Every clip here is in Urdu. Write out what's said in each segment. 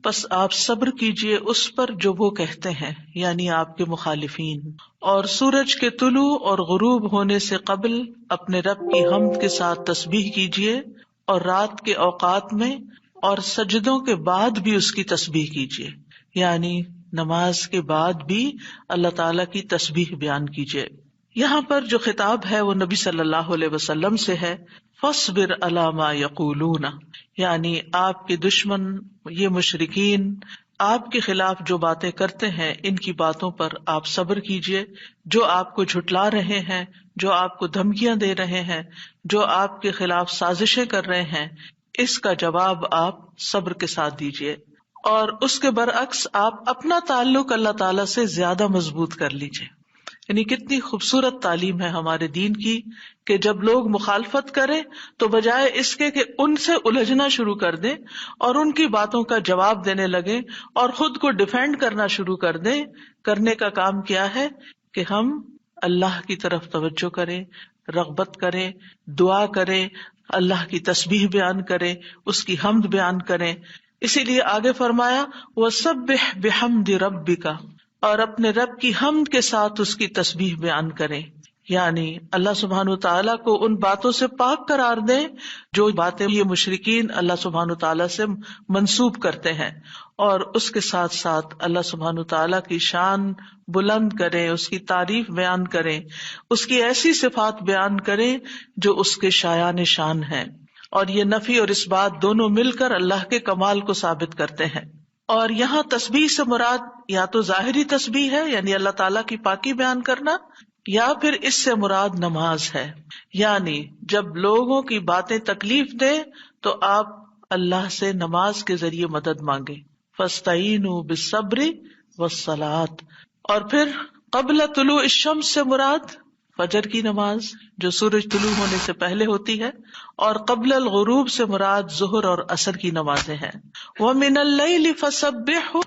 پس آپ صبر کیجئے اس پر جو وہ کہتے ہیں، یعنی آپ کے مخالفین، اور سورج کے طلوع اور غروب ہونے سے قبل اپنے رب کی حمد کے ساتھ تسبیح کیجئے، اور رات کے اوقات میں اور سجدوں کے بعد بھی اس کی تسبیح کیجئے، یعنی نماز کے بعد بھی اللہ تعالی کی تسبیح بیان کیجئے۔ یہاں پر جو خطاب ہے وہ نبی صلی اللہ علیہ وسلم سے ہے، فاصبر علی ما یقولون، یعنی آپ کے دشمن یہ مشرکین آپ کے خلاف جو باتیں کرتے ہیں ان کی باتوں پر آپ صبر کیجئے، جو آپ کو جھٹلا رہے ہیں، جو آپ کو دھمکیاں دے رہے ہیں، جو آپ کے خلاف سازشیں کر رہے ہیں، اس کا جواب آپ صبر کے ساتھ دیجئے، اور اس کے برعکس آپ اپنا تعلق اللہ تعالی سے زیادہ مضبوط کر لیجئے۔ یعنی کتنی خوبصورت تعلیم ہے ہمارے دین کی کہ جب لوگ مخالفت کریں تو بجائے اس کے کہ ان سے الجھنا شروع کر دیں اور ان کی باتوں کا جواب دینے لگیں اور خود کو ڈیفینڈ کرنا شروع کر دیں، کرنے کا کام کیا ہے کہ ہم اللہ کی طرف توجہ کریں، رغبت کریں، دعا کریں، اللہ کی تسبیح بیان کریں، اس کی حمد بیان کریں۔ اسی لیے آگے فرمایا وَسَبِّحْ بِحَمْدِ رَبِّكَ، اور اپنے رب کی حمد کے ساتھ اس کی تسبیح بیان کریں، یعنی اللہ سبحانہ وتعالیٰ کو ان باتوں سے پاک قرار دیں جو باتیں یہ مشرکین اللہ سبحانہ وتعالیٰ سے منسوب کرتے ہیں، اور اس کے ساتھ ساتھ اللہ سبحانہ وتعالیٰ کی شان بلند کریں، اس کی تعریف بیان کریں، اس کی ایسی صفات بیان کریں جو اس کے شایان شان ہیں، اور یہ نفی اور اثبات دونوں مل کر اللہ کے کمال کو ثابت کرتے ہیں۔ اور یہاں تسبیح سے مراد یا تو ظاہری تسبیح ہے یعنی اللہ تعالیٰ کی پاکی بیان کرنا، یا پھر اس سے مراد نماز ہے، یعنی جب لوگوں کی باتیں تکلیف دیں تو آپ اللہ سے نماز کے ذریعے مدد مانگیں، فاستعینوا بالصبر والصلاۃ۔ اور پھر قبل طلوع الشمس سے مراد فجر کی نماز جو سورج طلوع ہونے سے پہلے ہوتی ہے، اور قبل الغروب سے مراد ظہر اور عصر کی نمازیں ہیں۔ وَمِنَ اللَّيْلِ فَسَبِّحْهُ،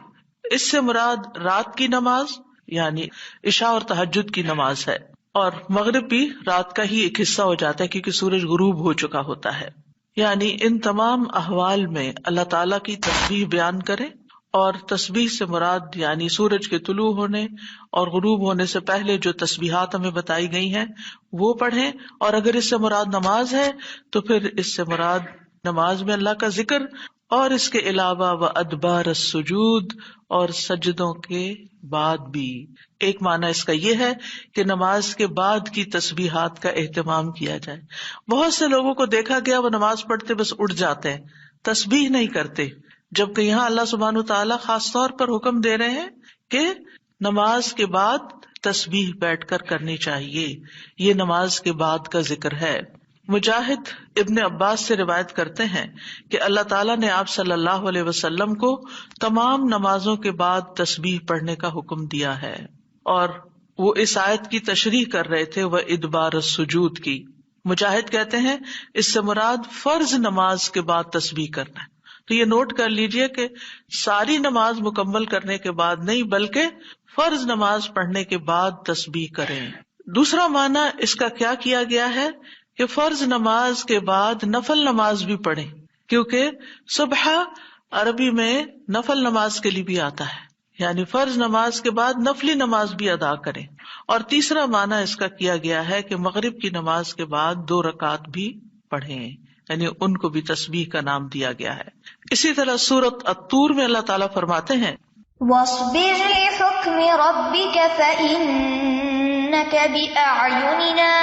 اس سے مراد رات کی نماز یعنی عشاء اور تہجد کی نماز ہے، اور مغرب بھی رات کا ہی ایک حصہ ہو جاتا ہے کیونکہ سورج غروب ہو چکا ہوتا ہے۔ یعنی ان تمام احوال میں اللہ تعالیٰ کی تسبیح بیان کریں، اور تسبیح سے مراد یعنی سورج کے طلوع ہونے اور غروب ہونے سے پہلے جو تسبیحات ہمیں بتائی گئی ہیں وہ پڑھیں، اور اگر اس سے مراد نماز ہے تو پھر اس سے مراد نماز میں اللہ کا ذکر، اور اس کے علاوہ وَأَدْبَارَ السُّجُودِ، اور سجدوں کے بعد بھی۔ ایک معنی اس کا یہ ہے کہ نماز کے بعد کی تسبیحات کا اہتمام کیا جائے۔ بہت سے لوگوں کو دیکھا گیا وہ نماز پڑھتے بس اٹھ جاتے ہیں، تسبیح نہیں کرتے، جبکہ یہاں اللہ سبحانہ وتعالیٰ خاص طور پر حکم دے رہے ہیں کہ نماز کے بعد تسبیح بیٹھ کر کرنی چاہیے، یہ نماز کے بعد کا ذکر ہے۔ مجاہد ابن عباس سے روایت کرتے ہیں کہ اللہ تعالیٰ نے آپ صلی اللہ علیہ وسلم کو تمام نمازوں کے بعد تسبیح پڑھنے کا حکم دیا ہے، اور وہ اس آیت کی تشریح کر رہے تھے وہ ادبار السجود کی۔ مجاہد کہتے ہیں اس سے مراد فرض نماز کے بعد تسبیح کرنا ہے۔ تو یہ نوٹ کر لیجئے کہ ساری نماز مکمل کرنے کے بعد نہیں بلکہ فرض نماز پڑھنے کے بعد تسبیح کریں۔ دوسرا معنی اس کا کیا کیا گیا ہے کہ فرض نماز کے بعد نفل نماز بھی پڑھیں، کیونکہ صبح عربی میں نفل نماز کے لیے بھی آتا ہے، یعنی فرض نماز کے بعد نفلی نماز بھی ادا کریں۔ اور تیسرا معنی اس کا کیا گیا ہے کہ مغرب کی نماز کے بعد 2 رکعت بھی پڑھیں، یعنی ان کو بھی تسبیح کا نام دیا گیا ہے۔ اسی طرح سورۃ الطور میں اللہ تعالیٰ فرماتے ہیں وَاصْبِرْ لِحُكْمِ رَبِّكَ فَإِنَّكَ بِأَعْيُنِنَا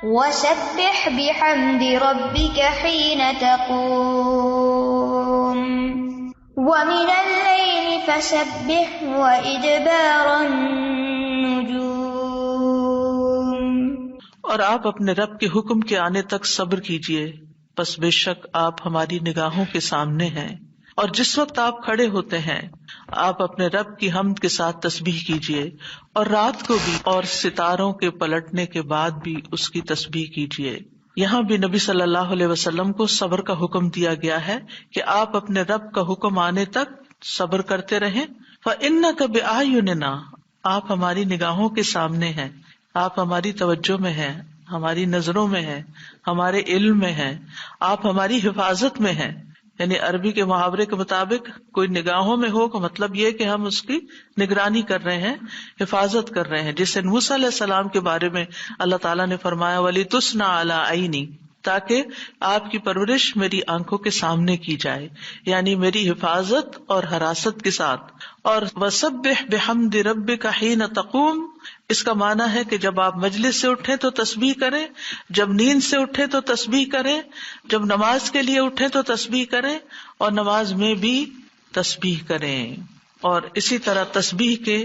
وَسَبِّحْ بِحَمْدِ رَبِّكَ حِينَ تَقُومُ وَمِنَ اللَّيْلِ فَسَبِّحْهُ وَإِدْبَارَ النُّجُومِ۔ اور آپ اپنے رب کے حکم کے آنے تک صبر کیجئے، پس بے شک آپ ہماری نگاہوں کے سامنے ہیں، اور جس وقت آپ کھڑے ہوتے ہیں آپ اپنے رب کی حمد کے ساتھ تسبیح کیجئے، اور رات کو بھی اور ستاروں کے پلٹنے کے بعد بھی اس کی تسبیح کیجئے۔ یہاں بھی نبی صلی اللہ علیہ وسلم کو صبر کا حکم دیا گیا ہے کہ آپ اپنے رب کا حکم آنے تک صبر کرتے رہیں۔ فَإِنَّكَ بِأَعْيُنِنَا، آپ ہماری نگاہوں کے سامنے ہیں، آپ ہماری توجہ میں ہیں، ہماری نظروں میں ہیں، ہمارے علم میں ہیں، آپ ہماری حفاظت میں ہیں۔ یعنی عربی کے محاورے کے مطابق کوئی نگاہوں میں ہو کا مطلب یہ کہ ہم اس کی نگرانی کر رہے ہیں، حفاظت کر رہے ہیں، جسے موسیٰ علیہ السلام کے بارے میں اللہ تعالیٰ نے فرمایا وَلِتُصْنَعَ عَلَىٰ عَيْنِي، تاکہ آپ کی پرورش میری آنکھوں کے سامنے کی جائے، یعنی میری حفاظت اور حراست کے ساتھ. اور وَسَبِّحْ بِحَمْدِ رَبِّكَ حِينَ تَقُومُ، اس کا معنی ہے کہ جب آپ مجلس سے اٹھیں تو تسبیح کریں، جب نیند سے اٹھیں تو تسبیح کریں، جب نماز کے لیے اٹھیں تو تسبیح کریں، اور نماز میں بھی تسبیح کریں. اور اسی طرح تسبیح کے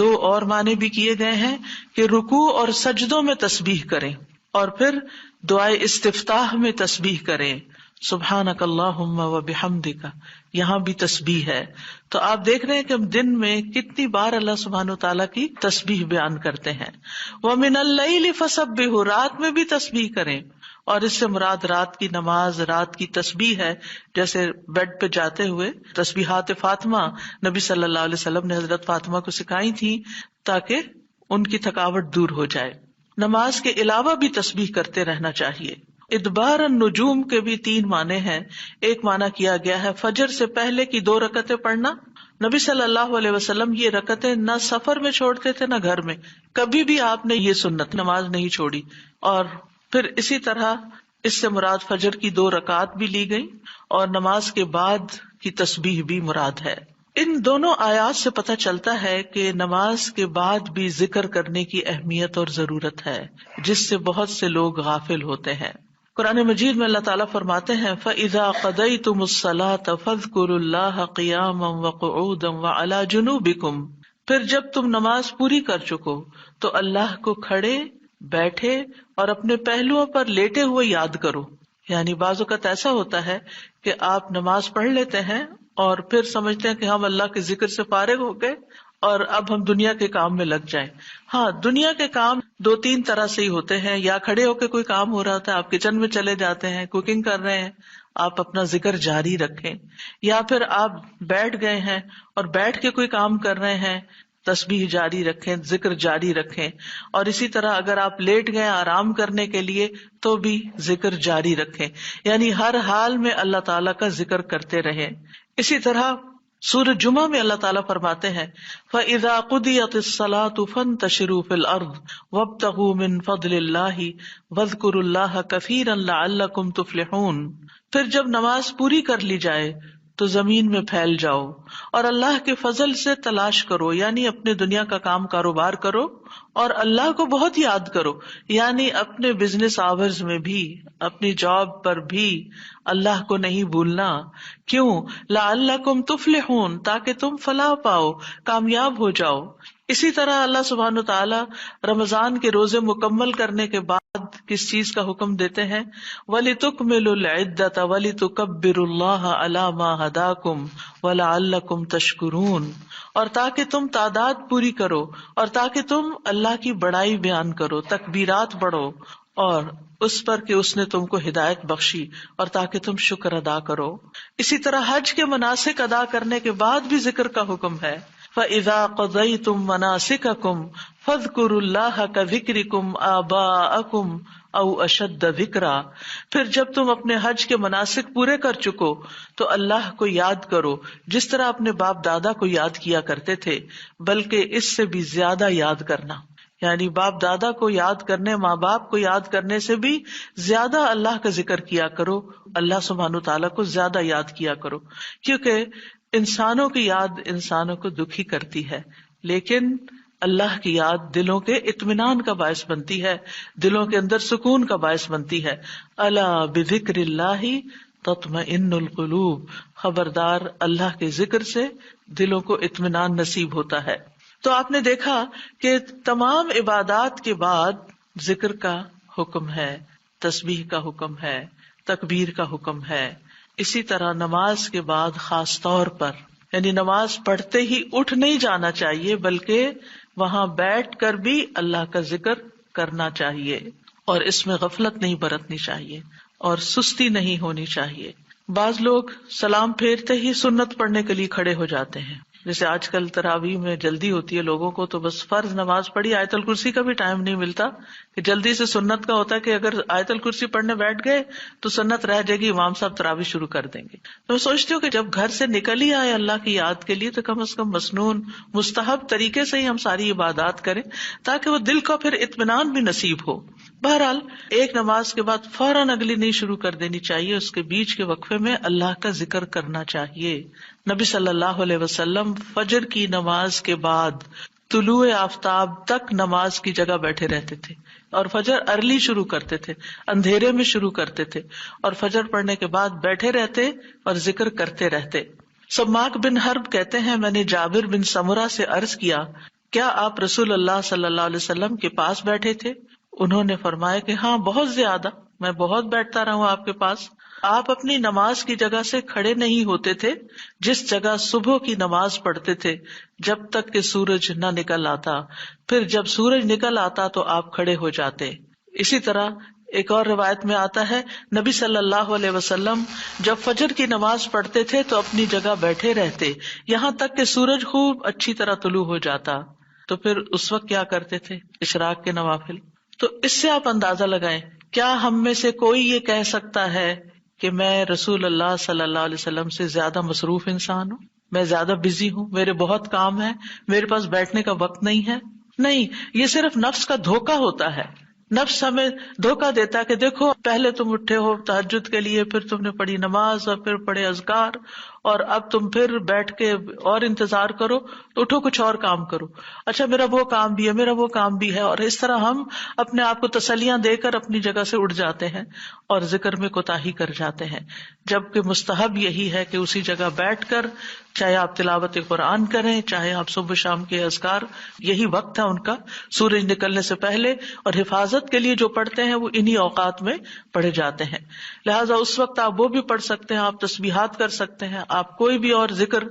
دو اور معنی بھی کیے گئے ہیں کہ رکوع اور سجدوں میں تسبیح کریں، اور پھر دعائے استفتاح میں تسبیح کریں، سبحانک اللہم و بحمدک، یہاں بھی تسبیح ہے. تو آپ دیکھ رہے ہیں کہ ہم دن میں کتنی بار اللہ سبحانہ وتعالیٰ کی تسبیح بیان کرتے ہیں. وَمِنَ اللَّيْلِ فَسَبِّحْ، رات میں بھی تسبیح کریں، اور اس سے مراد رات کی نماز، رات کی تسبیح ہے. جیسے بیڈ پہ جاتے ہوئے تسبیحات فاطمہ نبی صلی اللہ علیہ وسلم نے حضرت فاطمہ کو سکھائی تھی تاکہ ان کی تھکاوٹ دور ہو جائے. نماز کے علاوہ بھی تسبیح کرتے رہنا چاہیے. ادبار النجوم کے بھی 3 معنی ہیں. ایک معنی کیا گیا ہے فجر سے پہلے کی 2 رکعتیں پڑھنا. نبی صلی اللہ علیہ وسلم یہ رکعتیں نہ سفر میں چھوڑتے تھے نہ گھر میں، کبھی بھی آپ نے یہ سنت نماز نہیں چھوڑی. اور پھر اسی طرح اس سے مراد فجر کی 2 رکعات بھی لی گئی، اور نماز کے بعد کی تسبیح بھی مراد ہے. ان دونوں آیات سے پتہ چلتا ہے کہ نماز کے بعد بھی ذکر کرنے کی اہمیت اور ضرورت ہے، جس سے بہت سے لوگ غافل ہوتے ہیں. قرآن مجید میں اللہ تعالیٰ فرماتے ہیں فَإِذَا قَضَيْتُمُ الصَّلَاةَ فَاذْكُرُوا اللَّهَ قِيَامًا وَقُعُودًا وَعَلَى جُنُوبِكُمْ، پھر جب تم نماز پوری کر چکو تو اللہ کو کھڑے، بیٹھے اور اپنے پہلوؤں پر لیٹے ہوئے یاد کرو. یعنی بعض اوقات ایسا ہوتا ہے کہ آپ نماز پڑھ لیتے ہیں اور پھر سمجھتے ہیں کہ ہم اللہ کے ذکر سے فارغ ہو گئے اور اب ہم دنیا کے کام میں لگ جائیں. ہاں، دنیا کے کام 2-3 طرح سے ہی ہوتے ہیں. یا کھڑے ہو کے کوئی کام ہو رہا ہوتا ہے، آپ کچن میں چلے جاتے ہیں، کوکنگ کر رہے ہیں، آپ اپنا ذکر جاری رکھیں. یا پھر آپ بیٹھ گئے ہیں اور بیٹھ کے کوئی کام کر رہے ہیں، تسبیح جاری رکھیں، ذکر جاری رکھیں. اور اسی طرح اگر آپ لیٹ گئے آرام کرنے کے لیے تو بھی ذکر جاری رکھیں. یعنی ہر حال میں اللہ تعالیٰ کا ذکر کرتے رہیں. اسی طرح سورۃ جمعہ میں اللہ تعالیٰ فرماتے ہیں فَإِذَا قُضِيَتِ الصَّلَاةُ فَانتَشِرُوا فِي الْأَرْضِ وَابْتَغُوا مِن فَضْلِ اللَّهِ وَاذْكُرُوا اللَّهَ كَثِيرًا لَعَلَّكُمْ تُفْلِحُونَ. پھر جب نماز پوری کر لی جائے تو زمین میں پھیل جاؤ اور اللہ کے فضل سے تلاش کرو، یعنی اپنے دنیا کا کام کاروبار کرو اور اللہ کو بہت یاد کرو. یعنی اپنے بزنس آورز میں بھی، اپنی جاب پر بھی اللہ کو نہیں بھولنا. کیوں؟ لعلکم تفلحون، تاکہ تم فلاح پاؤ، کامیاب ہو جاؤ. اسی طرح اللہ سبحانہ وتعالیٰ رمضان کے روزے مکمل کرنے کے بعد کس چیز کا حکم دیتے ہیں؟ وَلِتُكْمِلُوا الْعِدَّةَ وَلِتُكَبِّرُوا اللَّهَ عَلَىٰ مَا هَدَاكُمْ وَلَعَلَّكُمْ تَشْكُرُونَ. اور تاکہ تم تعداد پوری کرو، اور تاکہ تم اللہ کی بڑائی بیان کرو، تکبیرات پڑھو، اور اس پر کہ اس نے تم کو ہدایت بخشی، اور تاکہ تم شکر ادا کرو. اسی طرح حج کے مناسک ادا کرنے کے بعد بھی ذکر کا حکم ہے. فَإِذَا قَضَيْتُم مَّنَاسِكَكُمْ فَاذْكُرُوا اللَّهَ كَذِكْرِكُمْ آبَاءَكُمْ أَوْ أَشَدَّ ذِكْرًا. پھر جب تم اپنے حج کے مناسک پورے کر چکو تو اللہ کو یاد کرو جس طرح اپنے باپ دادا کو یاد کیا کرتے تھے، بلکہ اس سے بھی زیادہ یاد کرنا. یعنی باپ دادا کو یاد کرنے، ماں باپ کو یاد کرنے سے بھی زیادہ اللہ کا ذکر کیا کرو، اللہ سبحانہ تعالیٰ کو زیادہ یاد کیا کرو. کیونکہ انسانوں کی یاد انسانوں کو دکھی کرتی ہے، لیکن اللہ کی یاد دلوں کے اطمینان کا باعث بنتی ہے، دلوں کے اندر سکون کا باعث بنتی ہے. الا بذکر اللہ تطمئن القلوب، خبردار اللہ کے ذکر سے دلوں کو اطمینان نصیب ہوتا ہے. تو آپ نے دیکھا کہ تمام عبادات کے بعد ذکر کا حکم ہے، تسبیح کا حکم ہے، تکبیر کا حکم ہے. اسی طرح نماز کے بعد خاص طور پر، یعنی نماز پڑھتے ہی اٹھ نہیں جانا چاہیے، بلکہ وہاں بیٹھ کر بھی اللہ کا ذکر کرنا چاہیے، اور اس میں غفلت نہیں برتنی چاہیے اور سستی نہیں ہونی چاہیے. بعض لوگ سلام پھیرتے ہی سنت پڑھنے کے لیے کھڑے ہو جاتے ہیں، جیسے آج کل تراویح میں جلدی ہوتی ہے لوگوں کو، تو بس فرض نماز پڑھی، آیت الکرسی کا بھی ٹائم نہیں ملتا کہ جلدی سے. سنت کا ہوتا ہے کہ اگر آیت الکرسی پڑھنے بیٹھ گئے تو سنت رہ جائے گی، امام صاحب تراویح شروع کر دیں گے. تو میں سوچتی ہوں کہ جب گھر سے نکل ہی آئے اللہ کی یاد کے لیے، تو کم از کم مسنون مستحب طریقے سے ہی ہم ساری عبادات کریں تاکہ وہ دل کو پھر اطمینان بھی نصیب ہو. بہرحال ایک نماز کے بعد فوراً اگلی نہیں شروع کر دینی چاہیے، اس کے بیچ کے وقفے میں اللہ کا ذکر کرنا چاہیے. نبی صلی اللہ علیہ وسلم فجر کی نماز کے بعد طلوع آفتاب تک نماز کی جگہ بیٹھے رہتے تھے، اور فجر ارلی شروع کرتے تھے، اندھیرے میں شروع کرتے تھے، اور فجر پڑھنے کے بعد بیٹھے رہتے اور ذکر کرتے رہتے. سماک بن حرب کہتے ہیں، میں نے جابر بن سمرہ سے عرض کیا، کیا آپ رسول اللہ صلی اللہ علیہ وسلم کے پاس بیٹھے تھے؟ انہوں نے فرمایا کہ ہاں، بہت زیادہ، میں بہت بیٹھتا رہا ہوں آپ کے پاس. آپ اپنی نماز کی جگہ سے کھڑے نہیں ہوتے تھے جس جگہ صبح کی نماز پڑھتے تھے جب تک کہ سورج نہ نکل آتا، پھر جب سورج نکل آتا تو آپ کھڑے ہو جاتے. اسی طرح ایک اور روایت میں آتا ہے، نبی صلی اللہ علیہ وسلم جب فجر کی نماز پڑھتے تھے تو اپنی جگہ بیٹھے رہتے یہاں تک کہ سورج خوب اچھی طرح طلوع ہو جاتا. تو پھر اس وقت کیا کرتے تھے؟ اشراق کے نوافل. تو اس سے آپ اندازہ لگائیں، کیا ہم میں سے کوئی یہ کہہ سکتا ہے کہ میں رسول اللہ صلی اللہ علیہ وسلم سے زیادہ مصروف انسان ہوں، میں زیادہ بزی ہوں، میرے بہت کام ہے، میرے پاس بیٹھنے کا وقت نہیں ہے؟ نہیں، یہ صرف نفس کا دھوکہ ہوتا ہے. نفس ہمیں دھوکہ دیتا ہے کہ دیکھو، پہلے تم اٹھے ہو تہجد کے لیے، پھر تم نے پڑھی نماز اور پھر پڑھے اذکار، اور اب تم پھر بیٹھ کے اور انتظار کرو، تو اٹھو کچھ اور کام کرو. اچھا میرا وہ کام بھی ہے، میرا وہ کام بھی ہے، اور اس طرح ہم اپنے آپ کو تسلیاں دے کر اپنی جگہ سے اٹھ جاتے ہیں اور ذکر میں کوتاہی کر جاتے ہیں. جبکہ مستحب یہی ہے کہ اسی جگہ بیٹھ کر، چاہے آپ تلاوت قرآن کریں، چاہے آپ صبح شام کے اذکار، یہی وقت ہے ان کا، سورج نکلنے سے پہلے، اور حفاظت کے لیے جو پڑھتے ہیں وہ انہی اوقات میں پڑھے جاتے ہیں. لہٰذا اس وقت آپ وہ بھی پڑھ سکتے ہیں، آپ تسبیحات کر سکتے ہیں، آپ کوئی بھی اور ذکر،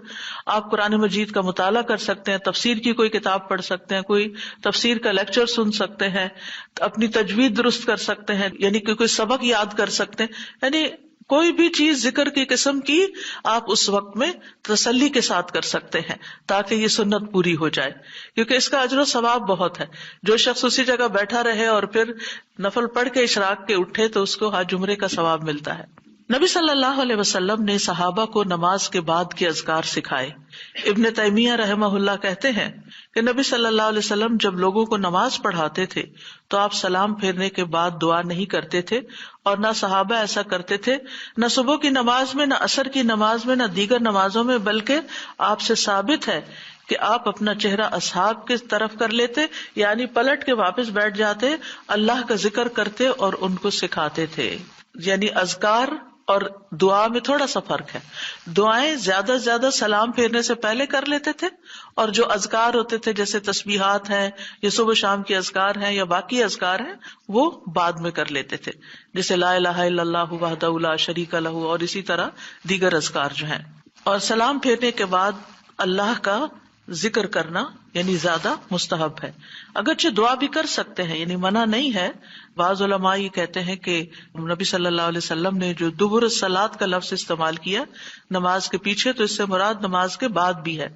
آپ قرآن مجید کا مطالعہ کر سکتے ہیں، تفسیر کی کوئی کتاب پڑھ سکتے ہیں، کوئی تفسیر کا لیکچر سن سکتے ہیں، اپنی تجوید درست کر سکتے ہیں، یعنی کہ کوئی سبق یاد کر سکتے ہیں. یعنی کوئی بھی چیز ذکر کی قسم کی آپ اس وقت میں تسلی کے ساتھ کر سکتے ہیں تاکہ یہ سنت پوری ہو جائے، کیونکہ اس کا اجر و ثواب بہت ہے. جو شخص اسی جگہ بیٹھا رہے اور پھر نفل پڑھ کے اشراق کے اٹھے تو اس کو حج عمرے کا ثواب ملتا ہے. نبی صلی اللہ علیہ وسلم نے صحابہ کو نماز کے بعد کے اذکار سکھائے. ابن تیمیہ رحمہ اللہ کہتے ہیں کہ نبی صلی اللہ علیہ وسلم جب لوگوں کو نماز پڑھاتے تھے تو آپ سلام پھیرنے کے بعد دعا نہیں کرتے تھے، اور نہ صحابہ ایسا کرتے تھے، نہ صبح کی نماز میں، نہ عصر کی نماز میں، نہ دیگر نمازوں میں، بلکہ آپ سے ثابت ہے کہ آپ اپنا چہرہ اصحاب کی طرف کر لیتے، یعنی پلٹ کے واپس بیٹھ جاتے، اللہ کا ذکر کرتے اور ان کو سکھاتے تھے. یعنی اذکار اور دعا میں تھوڑا سا فرق ہے. دعائیں زیادہ سے زیادہ سلام پھیرنے سے پہلے کر لیتے تھے، اور جو اذکار ہوتے تھے جیسے تسبیحات ہیں یا صبح شام کے اذکار ہیں یا باقی اذکار ہیں وہ بعد میں کر لیتے تھے، جیسے لا الہ الا اللہ وحدہ لا شریک لہ، اور اسی طرح دیگر اذکار جو ہیں. اور سلام پھیرنے کے بعد اللہ کا ذکر کرنا یعنی زیادہ مستحب ہے. اگرچہ دعا بھی کر سکتے ہیں، یعنی منع نہیں ہے. بعض علماء یہ کہتے ہیں کہ نبی صلی اللہ علیہ وسلم نے جو دبر الصلاۃ کا لفظ استعمال کیا نماز کے پیچھے، تو اس سے مراد نماز کے بعد بھی ہے.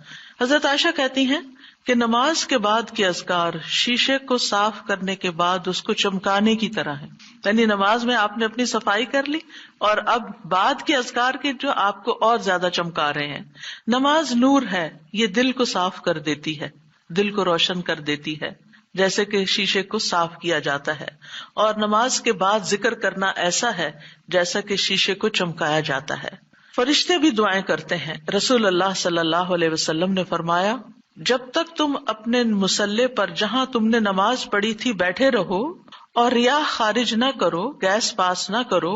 حضرت عائشہ کہتی ہیں کہ نماز کے بعد کے اذکار شیشے کو صاف کرنے کے بعد اس کو چمکانے کی طرح ہے. یعنی نماز میں آپ نے اپنی صفائی کر لی اور اب بعد کے اذکار کے جو آپ کو اور زیادہ چمکا رہے ہیں. نماز نور ہے، یہ دل کو صاف کر دیتی ہے، دل کو روشن کر دیتی ہے، جیسے کہ شیشے کو صاف کیا جاتا ہے. اور نماز کے بعد ذکر کرنا ایسا ہے جیسا کہ شیشے کو چمکایا جاتا ہے. فرشتے بھی دعائیں کرتے ہیں. رسول اللہ صلی اللہ علیہ وسلم نے فرمایا، جب تک تم اپنے مصلے پر جہاں تم نے نماز پڑھی تھی بیٹھے رہو اور ریاح خارج نہ کرو، گیس پاس نہ کرو،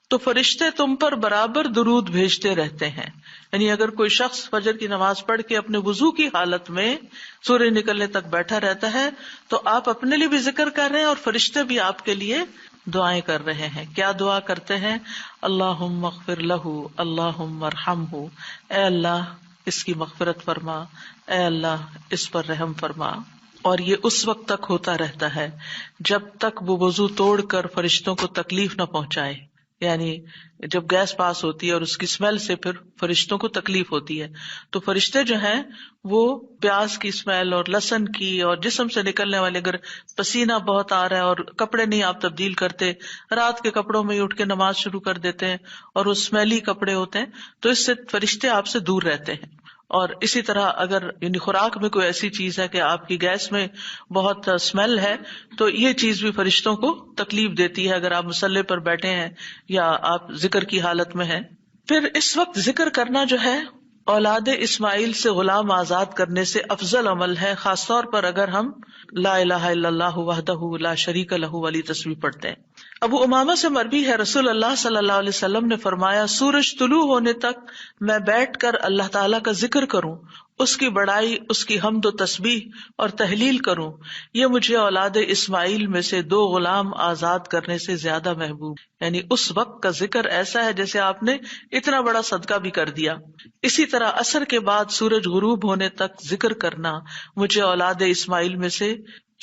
تو فرشتے تم پر برابر درود بھیجتے رہتے ہیں. یعنی اگر کوئی شخص فجر کی نماز پڑھ کے اپنے وضو کی حالت میں سورج نکلنے تک بیٹھا رہتا ہے تو آپ اپنے لیے بھی ذکر کر رہے ہیں اور فرشتے بھی آپ کے لیے دعائیں کر رہے ہیں. کیا دعا کرتے ہیں؟ اللہم اغفر لہ، اللہم ارحمہ، اے اللہ اس کی مغفرت فرما، اے اللہ اس پر رحم فرما. اور یہ اس وقت تک ہوتا رہتا ہے جب تک وہ وضو توڑ کر فرشتوں کو تکلیف نہ پہنچائے، یعنی جب گیس پاس ہوتی ہے اور اس کی اسمیل سے پھر فرشتوں کو تکلیف ہوتی ہے، تو فرشتے جو ہیں وہ پیاز کی اسمیل اور لہسن کی اور جسم سے نکلنے والے، اگر پسینہ بہت آ رہا ہے اور کپڑے نہیں آپ تبدیل کرتے، رات کے کپڑوں میں اٹھ کے نماز شروع کر دیتے ہیں اور وہ اسمیلی کپڑے ہوتے ہیں، تو اس سے فرشتے آپ سے دور رہتے ہیں. اور اسی طرح اگر یعنی خوراک میں کوئی ایسی چیز ہے کہ آپ کی گیس میں بہت اسمیل ہے، تو یہ چیز بھی فرشتوں کو تکلیف دیتی ہے اگر آپ مصلی پر بیٹھے ہیں یا آپ ذکر کی حالت میں ہیں. پھر اس وقت ذکر کرنا جو ہے اولاد اسماعیل سے غلام آزاد کرنے سے افضل عمل ہے، خاص طور پر اگر ہم لا الہ الا اللہ وحدہ لا شریک لہ والی تسبیح پڑھتے ہیں. ابو امامہ سے مروی ہے، رسول اللہ صلی اللہ علیہ وسلم نے فرمایا، سورج طلوع ہونے تک میں بیٹھ کر اللہ تعالیٰ کا ذکر کروں، اس کی بڑائی، اس کی حمد و تسبیح اور تحلیل کروں، یہ مجھے اولاد اسماعیل میں سے 2 غلام آزاد کرنے سے زیادہ محبوب. یعنی اس وقت کا ذکر ایسا ہے جیسے آپ نے اتنا بڑا صدقہ بھی کر دیا. اسی طرح عصر کے بعد سورج غروب ہونے تک ذکر کرنا مجھے اولاد اسماعیل میں سے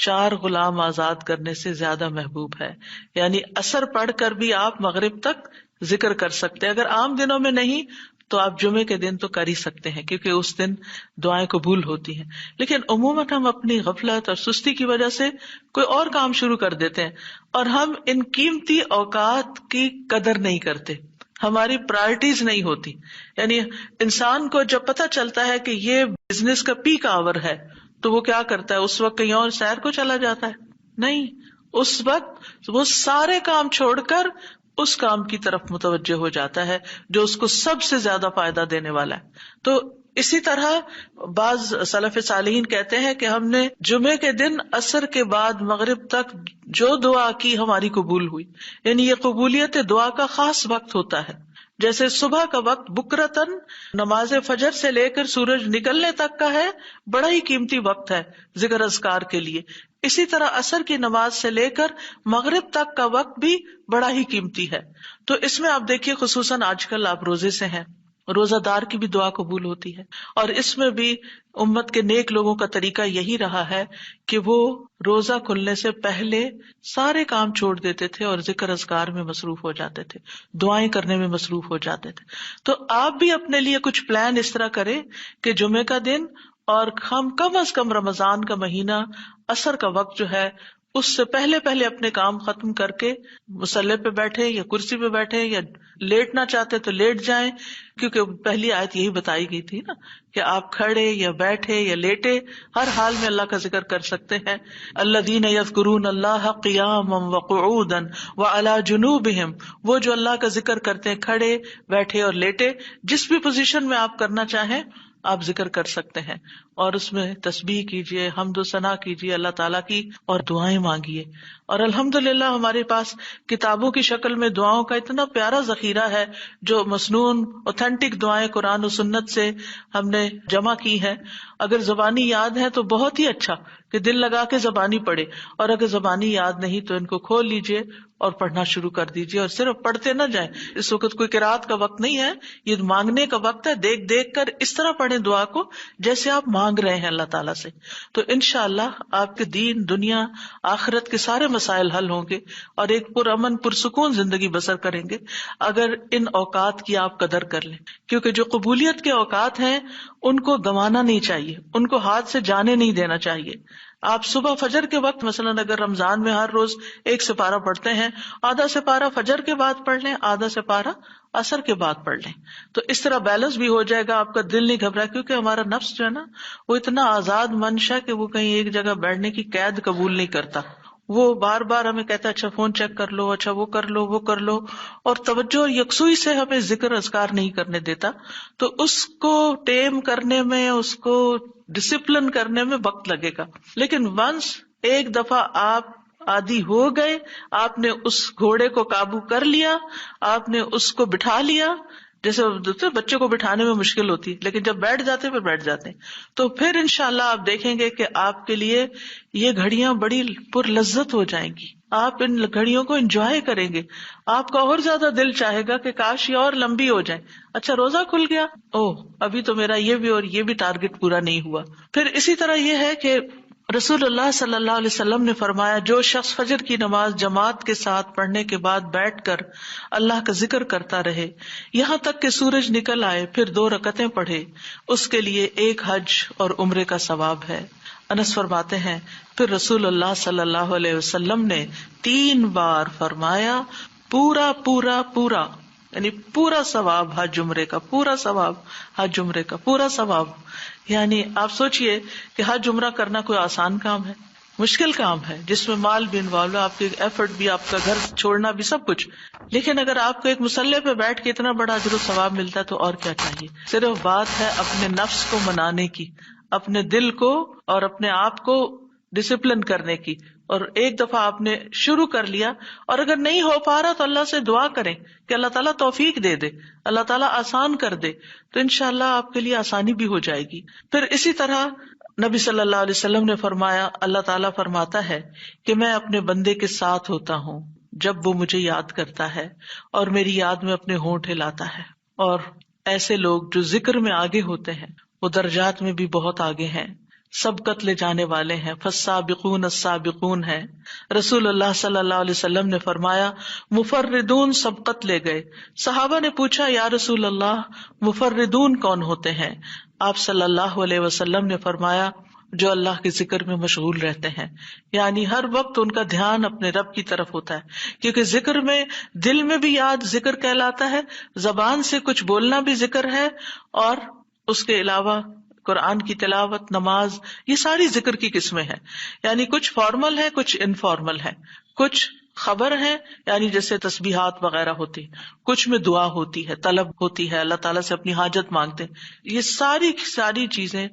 4 غلام آزاد کرنے سے زیادہ محبوب ہے. یعنی عصر پڑھ کر بھی آپ مغرب تک ذکر کر سکتے ہیں. اگر عام دنوں میں نہیں تو آپ جمعے کے دن تو کر ہی سکتے ہیں، کیونکہ اس دن دعائیں قبول ہوتی ہیں. لیکن عموماً ہم اپنی غفلت اور سستی کی وجہ سے کوئی اور کام شروع کر دیتے ہیں اور ہم ان قیمتی اوقات کی قدر نہیں کرتے، ہماری پرائرٹیز نہیں ہوتی. یعنی انسان کو جب پتہ چلتا ہے کہ یہ بزنس کا پیک آور ہے تو وہ کیا کرتا ہے؟ اس وقت کہیں اور سیر کو چلا جاتا ہے؟ نہیں، اس وقت وہ سارے کام چھوڑ کر اس کام کی طرف متوجہ ہو جاتا ہے جو اس کو سب سے زیادہ فائدہ دینے والا ہے. تو اسی طرح بعض سلف صالحین کہتے ہیں کہ ہم نے جمعے کے دن عصر کے بعد مغرب تک جو دعا کی ہماری قبول ہوئی. یعنی یہ قبولیت دعا کا خاص وقت ہوتا ہے. جیسے صبح کا وقت بکرتن نماز فجر سے لے کر سورج نکلنے تک کا ہے، بڑا ہی قیمتی وقت ہے ذکر اذکار کے لیے. اسی طرح عصر کی نماز سے لے کر مغرب تک کا وقت بھی بڑا ہی قیمتی ہے. تو اس میں آپ دیکھیے خصوصاً آج کل آپ روزے سے ہیں، روزہ دار کی بھی دعا قبول ہوتی ہے. اور اس میں بھی امت کے نیک لوگوں کا طریقہ یہی رہا ہے کہ وہ روزہ کھلنے سے پہلے سارے کام چھوڑ دیتے تھے اور ذکر اذکار میں مصروف ہو جاتے تھے، دعائیں کرنے میں مصروف ہو جاتے تھے. تو آپ بھی اپنے لیے کچھ پلان اس طرح کریں کہ جمعے کا دن اور ہم کم از کم رمضان کا مہینہ عصر کا وقت جو ہے اس سے پہلے اپنے کام ختم کر کے مصلی پہ بیٹھے یا کرسی پہ بیٹھے یا لیٹنا چاہتے تو لیٹ جائیں، کیونکہ پہلی آیت یہی بتائی گئی تھی نا کہ آپ کھڑے یا بیٹھے یا لیٹے ہر حال میں اللہ کا ذکر کر سکتے ہیں. الذین یذکرون اللہ قیاما وقعودا وعلی جنوبہم، وہ جو اللہ کا ذکر کرتے ہیں کھڑے، بیٹھے اور لیٹے، جس بھی پوزیشن میں آپ کرنا چاہیں آپ ذکر کر سکتے ہیں. اور اس میں تسبیح کیجیے، حمد و ثنا کیجیے اللہ تعالیٰ کی اور دعائیں مانگیے. اور الحمدللہ ہمارے پاس کتابوں کی شکل میں دعاؤں کا اتنا پیارا ذخیرہ ہے جو مسنون اوتھینٹک دعائیں قرآن و سنت سے ہم نے جمع کی ہیں. اگر زبانی یاد ہے تو بہت ہی اچھا کہ دل لگا کے زبانی پڑھے، اور اگر زبانی یاد نہیں تو ان کو کھول لیجیے اور پڑھنا شروع کر دیجیے. اور صرف پڑھتے نہ جائیں، اس وقت کوئی قرات کا وقت نہیں ہے، یہ مانگنے کا وقت ہے. دیکھ دیکھ کر اس طرح پڑھیں دعا کو جیسے آپ مانگ رہے ہیں اللہ تعالیٰ سے. تو انشاءاللہ آپ کے دین، دنیا، آخرت کے سارے مسائل حل ہوں گے اور ایک پرامن پرسکون زندگی بسر کریں گے اگر ان اوقات کی آپ قدر کر لیں. کیونکہ جو قبولیت کے اوقات ہیں ان کو گنوانا نہیں چاہیے، ان کو ہاتھ سے جانے نہیں دینا چاہیے. آپ صبح فجر کے وقت مثلاً اگر رمضان میں ہر روز 1 سپارہ پڑھتے ہیں، آدھا سپارہ فجر کے بعد پڑھ لیں، آدھا سپارہ عصر کے بعد پڑھ لیں. تو اس طرح بیلنس بھی ہو جائے گا، آپ کا دل نہیں گھبرا، کیونکہ ہمارا نفس جو ہے نا وہ اتنا آزاد منشا کہ وہ کہیں ایک جگہ بیٹھنے کی قید قبول نہیں کرتا. وہ بار بار ہمیں کہتا ہے اچھا فون چیک کر لو، اچھا وہ کر لو، وہ کر لو، اور توجہ اور یکسوئی سے ہمیں ذکر اذکار نہیں کرنے دیتا. تو اس کو ٹیم کرنے میں، اس کو ڈسپلن کرنے میں وقت لگے گا. لیکن ونس ایک دفعہ آپ عادی ہو گئے، آپ نے اس گھوڑے کو قابو کر لیا، آپ نے اس کو بٹھا لیا. جیسے بچے کو بٹھانے میں مشکل ہوتی ہے لیکن جب بیٹھ جاتے پھر بیٹھ جاتے ہیں. تو پھر انشاءاللہ آپ دیکھیں گے کہ آپ کے لیے یہ گھڑیاں بڑی پر لذت ہو جائیں گی. آپ ان گھڑیوں کو انجوائے کریں گے، آپ کا اور زیادہ دل چاہے گا کہ کاش یہ اور لمبی ہو جائے. اچھا روزہ کھل گیا، ابھی تو میرا یہ بھی اور یہ بھی ٹارگٹ پورا نہیں ہوا. پھر اسی طرح یہ ہے کہ رسول اللہ صلی اللہ علیہ وسلم نے فرمایا جو شخص فجر کی نماز جماعت کے ساتھ پڑھنے کے بعد بیٹھ کر اللہ کا ذکر کرتا رہے یہاں تک کہ سورج نکل آئے پھر 2 رکعتیں پڑھے اس کے لیے 1 حج اور عمرے کا ثواب ہے۔ انس فرماتے ہیں پھر رسول اللہ صلی اللہ علیہ وسلم نے 3 بار فرمایا پورا پورا پورا، یعنی پورا ثواب حج عمرے کا، پورا ثواب حج عمرے کا، پورا ثواب۔ یعنی آپ سوچئے کہ حج عمرہ کرنا کوئی آسان کام ہے؟ مشکل کام ہے، جس میں مال بھی انوالو ہے، آپ کی ایفرٹ بھی، آپ کا گھر چھوڑنا بھی، سب کچھ۔ لیکن اگر آپ کو ایک مصلی پہ بیٹھ کے اتنا بڑا اجر و ثواب ملتا ہے تو اور کیا چاہیے۔ صرف بات ہے اپنے نفس کو منانے کی، اپنے دل کو اور اپنے آپ کو ڈسپلن کرنے کی، اور ایک دفعہ آپ نے شروع کر لیا اور اگر نہیں ہو پا رہا تو اللہ سے دعا کریں کہ اللہ تعالیٰ توفیق دے دے، اللہ تعالیٰ آسان کر دے، تو انشاءاللہ آپ کے لیے آسانی بھی ہو جائے گی۔ پھر اسی طرح نبی صلی اللہ علیہ وسلم نے فرمایا، اللہ تعالیٰ فرماتا ہے کہ میں اپنے بندے کے ساتھ ہوتا ہوں جب وہ مجھے یاد کرتا ہے اور میری یاد میں اپنے ہونٹ ہلاتا ہے۔ اور ایسے لوگ جو ذکر میں آگے ہوتے ہیں وہ درجات میں بھی بہت آگے ہیں، سبقت لے جانے والے ہیں، فالسابقون السابقون ہیں۔ رسول اللہ صلی اللہ علیہ وسلم نے فرمایا مفردون سبقت لے گئے۔ صحابہ نے پوچھا یا رسول اللہ مفردون کون ہوتے ہیں؟ آپ صلی اللہ علیہ وسلم نے فرمایا جو اللہ کے ذکر میں مشغول رہتے ہیں، یعنی ہر وقت ان کا دھیان اپنے رب کی طرف ہوتا ہے، کیونکہ ذکر میں دل میں بھی یاد ذکر کہلاتا ہے، زبان سے کچھ بولنا بھی ذکر ہے، اور اس کے علاوہ قرآن کی تلاوت، نماز، یہ ساری ذکر کی قسمیں ہیں۔ یعنی کچھ فارمل ہے، کچھ انفارمل ہے، کچھ خبر ہے یعنی جیسے تسبیحات وغیرہ ہوتی، کچھ میں دعا ہوتی ہے، طلب ہوتی ہے، اللہ تعالیٰ سے اپنی حاجت مانگتے ہیں، یہ ساری چیزیں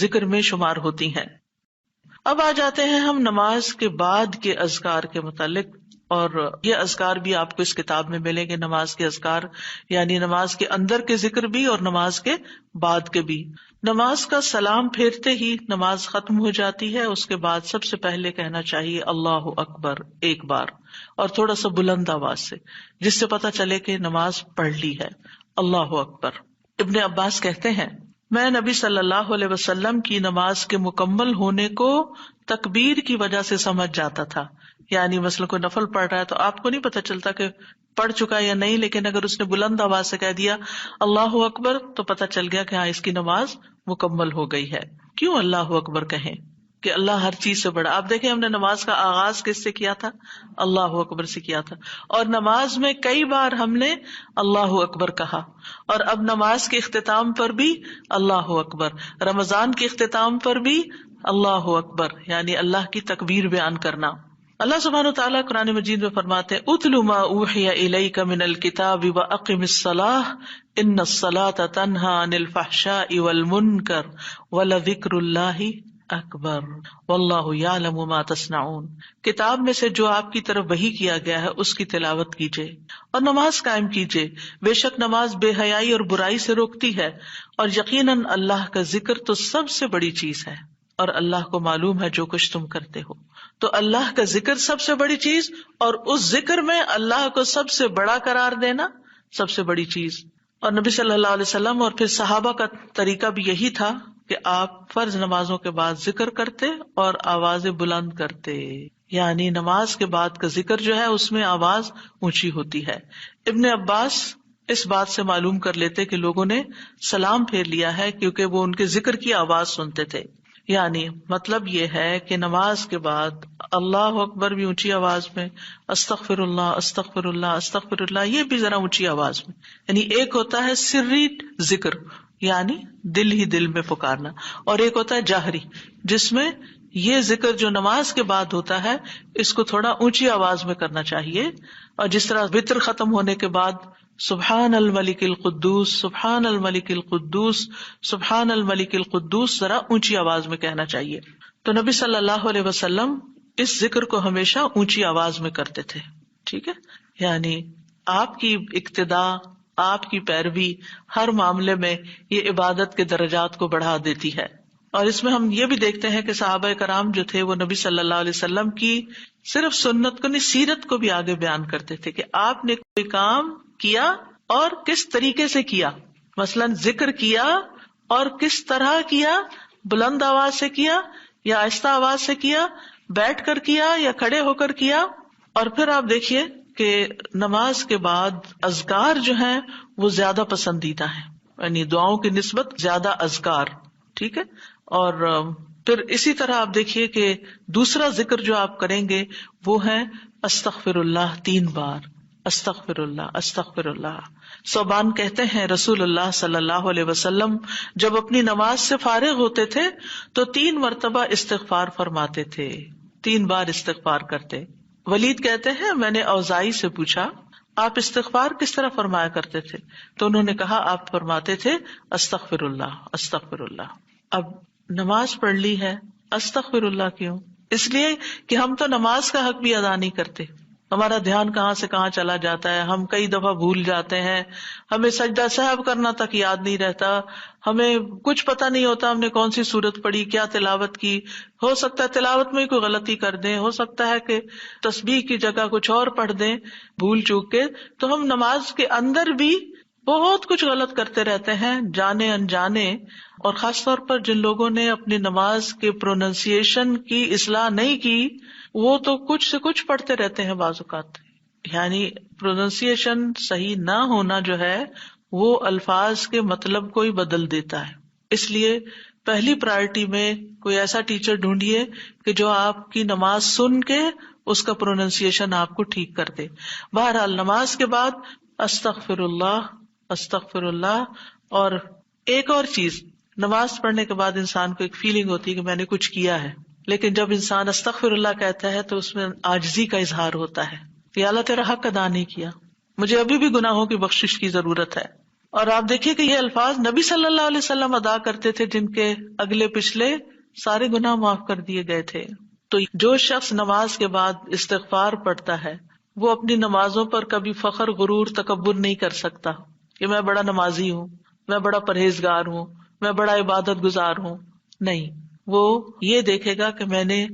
ذکر میں شمار ہوتی ہیں۔ اب آ جاتے ہیں ہم نماز کے بعد کے اذکار کے متعلق، اور یہ اذکار بھی آپ کو اس کتاب میں ملیں گے، نماز کے اذکار، یعنی نماز کے اندر کے ذکر بھی اور نماز کے بعد کے بھی۔ نماز کا سلام پھیرتے ہی نماز ختم ہو جاتی ہے، اس کے بعد سب سے پہلے کہنا چاہیے اللہ اکبر 1 بار، اور تھوڑا سا بلند آواز سے، جس سے پتہ چلے کہ نماز پڑھ لی ہے۔ اللہ اکبر۔ ابن عباس کہتے ہیں میں نبی صلی اللہ علیہ وسلم کی نماز کے مکمل ہونے کو تکبیر کی وجہ سے سمجھ جاتا تھا، یعنی مثلا کوئی نفل پڑھ رہا ہے تو آپ کو نہیں پتہ چلتا کہ پڑھ چکا یا نہیں، لیکن اگر اس نے بلند آواز سے کہہ دیا اللہ اکبر تو پتہ چل گیا کہ ہاں اس کی نماز مکمل ہو گئی ہے۔ کیوں اللہ اکبر کہیں؟ کہ اللہ ہر چیز سے بڑا۔ آپ دیکھیں ہم نے نماز کا آغاز کس سے کیا تھا؟ اللہ اکبر سے کیا تھا، اور نماز میں کئی بار ہم نے اللہ اکبر کہا، اور اب نماز کے اختتام پر بھی اللہ اکبر، رمضان کے اختتام پر بھی اللہ اکبر، یعنی اللہ کی تکبیر بیان کرنا۔ اللہ سبحانہ وتعالیٰ قرآن مجید میں فرماتے ہیں اتل ما اوحی الیک من الکتاب واقم الصلاۃ ان الصلاۃ تنہی عن الفحشاء والمنکر ولذکر اللہ اکبر واللہ یعلم ما تصنعون۔ کتاب میں سے جو آپ کی طرف وحی کیا گیا ہے اس کی تلاوت کیجیے اور نماز قائم کیجیے، بے شک نماز بے حیائی اور برائی سے روکتی ہے، اور یقیناً اللہ کا ذکر تو سب سے بڑی چیز ہے، اور اللہ کو معلوم ہے جو کچھ تم کرتے ہو۔ تو اللہ کا ذکر سب سے بڑی چیز، اور اس ذکر میں اللہ کو سب سے بڑا قرار دینا سب سے بڑی چیز۔ اور نبی صلی اللہ علیہ وسلم اور پھر صحابہ کا طریقہ بھی یہی تھا کہ آپ فرض نمازوں کے بعد ذکر کرتے اور آوازیں بلند کرتے، یعنی نماز کے بعد کا ذکر جو ہے اس میں آواز اونچی ہوتی ہے۔ ابن عباس اس بات سے معلوم کر لیتے کہ لوگوں نے سلام پھیر لیا ہے کیونکہ وہ ان کے ذکر کی آواز سنتے تھے، یعنی مطلب یہ ہے کہ نماز کے بعد اللہ اکبر بھی اونچی آواز میں، استغفر اللہ استغفر اللہ استغفر اللہ یہ بھی ذرا اونچی آواز میں، یعنی ایک ہوتا ہے سری ذکر یعنی دل ہی دل میں پکارنا، اور ایک ہوتا ہے جہری جس میں یہ ذکر جو نماز کے بعد ہوتا ہے اس کو تھوڑا اونچی آواز میں کرنا چاہیے، اور جس طرح وتر ختم ہونے کے بعد سبحان الملک القدوس سبحان الملک القدوس سبحان الملک القدوس ذرا اونچی آواز میں کہنا چاہیے۔ تو نبی صلی اللہ علیہ وسلم اس ذکر کو ہمیشہ اونچی آواز میں کرتے تھے، ٹھیک ہے، یعنی آپ کی اقتداء، آپ کی پیروی ہر معاملے میں یہ عبادت کے درجات کو بڑھا دیتی ہے۔ اور اس میں ہم یہ بھی دیکھتے ہیں کہ صحابہ کرام جو تھے وہ نبی صلی اللہ علیہ وسلم کی صرف سنت کو نہیں سیرت کو بھی آگے بیان کرتے تھے کہ آپ نے کوئی کام کیا اور کس طریقے سے کیا، مثلا ذکر کیا اور کس طرح کیا، بلند آواز سے کیا یا آہستہ آواز سے کیا، بیٹھ کر کیا یا کھڑے ہو کر کیا. اور پھر آپ دیکھیے کہ نماز کے بعد اذکار جو ہیں وہ زیادہ پسندیدہ ہیں، یعنی دعاؤں کی نسبت زیادہ اذکار. ٹھیک ہے. اور پھر اسی طرح آپ دیکھیے کہ دوسرا ذکر جو آپ کریں گے وہ ہے استغفر اللہ 3 بار. استغفر اللہ استغفر اللہ. ثوبان کہتے ہیں رسول اللہ صلی اللہ علیہ وسلم جب اپنی نماز سے فارغ ہوتے تھے تو 3 مرتبہ استغفار فرماتے تھے، 3 بار استغفار کرتے. ولید کہتے ہیں میں نے اوزائی سے پوچھا آپ استغفار کس طرح فرمایا کرتے تھے؟ تو انہوں نے کہا آپ فرماتے تھے استغفر اللہ استغفر اللہ. اب نماز پڑھ لی ہے، استغفر اللہ کیوں؟ اس لیے کہ ہم تو نماز کا حق بھی ادا نہیں کرتے. ہمارا دھیان کہاں سے کہاں چلا جاتا ہے، ہم کئی دفعہ بھول جاتے ہیں، ہمیں سجدہ سہو کرنا تک یاد نہیں رہتا، ہمیں کچھ پتہ نہیں ہوتا ہم نے کون سی سورت پڑھی، کیا تلاوت کی. ہو سکتا ہے تلاوت میں کوئی غلطی کر دیں، ہو سکتا ہے کہ تسبیح کی جگہ کچھ اور پڑھ دیں بھول چوک کے. تو ہم نماز کے اندر بھی بہت کچھ غلط کرتے رہتے ہیں جانے انجانے. اور خاص طور پر جن لوگوں نے اپنی نماز کے پروننسیشن کی اصلاح نہیں کی وہ تو کچھ سے کچھ پڑھتے رہتے ہیں بعض اوقات. یعنی پروننسیشن صحیح نہ ہونا جو ہے وہ الفاظ کے مطلب کو ہی بدل دیتا ہے. اس لیے پہلی پرائرٹی میں کوئی ایسا ٹیچر ڈھونڈیے کہ جو آپ کی نماز سن کے اس کا پروننسیشن آپ کو ٹھیک کر دے. بہرحال نماز کے بعد استغفر اللہ استغفر اللہ. اور ایک اور چیز، نماز پڑھنے کے بعد انسان کو ایک فیلنگ ہوتی ہے کہ میں نے کچھ کیا ہے، لیکن جب انسان استغفر اللہ کہتا ہے تو اس میں عاجزی کا اظہار ہوتا ہے کہ اللہ تیرا حق ادا نہیں کیا، مجھے ابھی بھی گناہوں کی بخشش کی ضرورت ہے. اور آپ دیکھیے کہ یہ الفاظ نبی صلی اللہ علیہ وسلم ادا کرتے تھے جن کے اگلے پچھلے سارے گناہ معاف کر دیے گئے تھے. تو جو شخص نماز کے بعد استغفار پڑھتا ہے وہ اپنی نمازوں پر کبھی فخر غرور تکبر نہیں کر سکتا کہ میں بڑا نمازی ہوں، میں بڑا پرہیزگار ہوں، میں بڑا عبادت گزار ہوں. نہیں، وہ یہ دیکھے گا کہ میں نے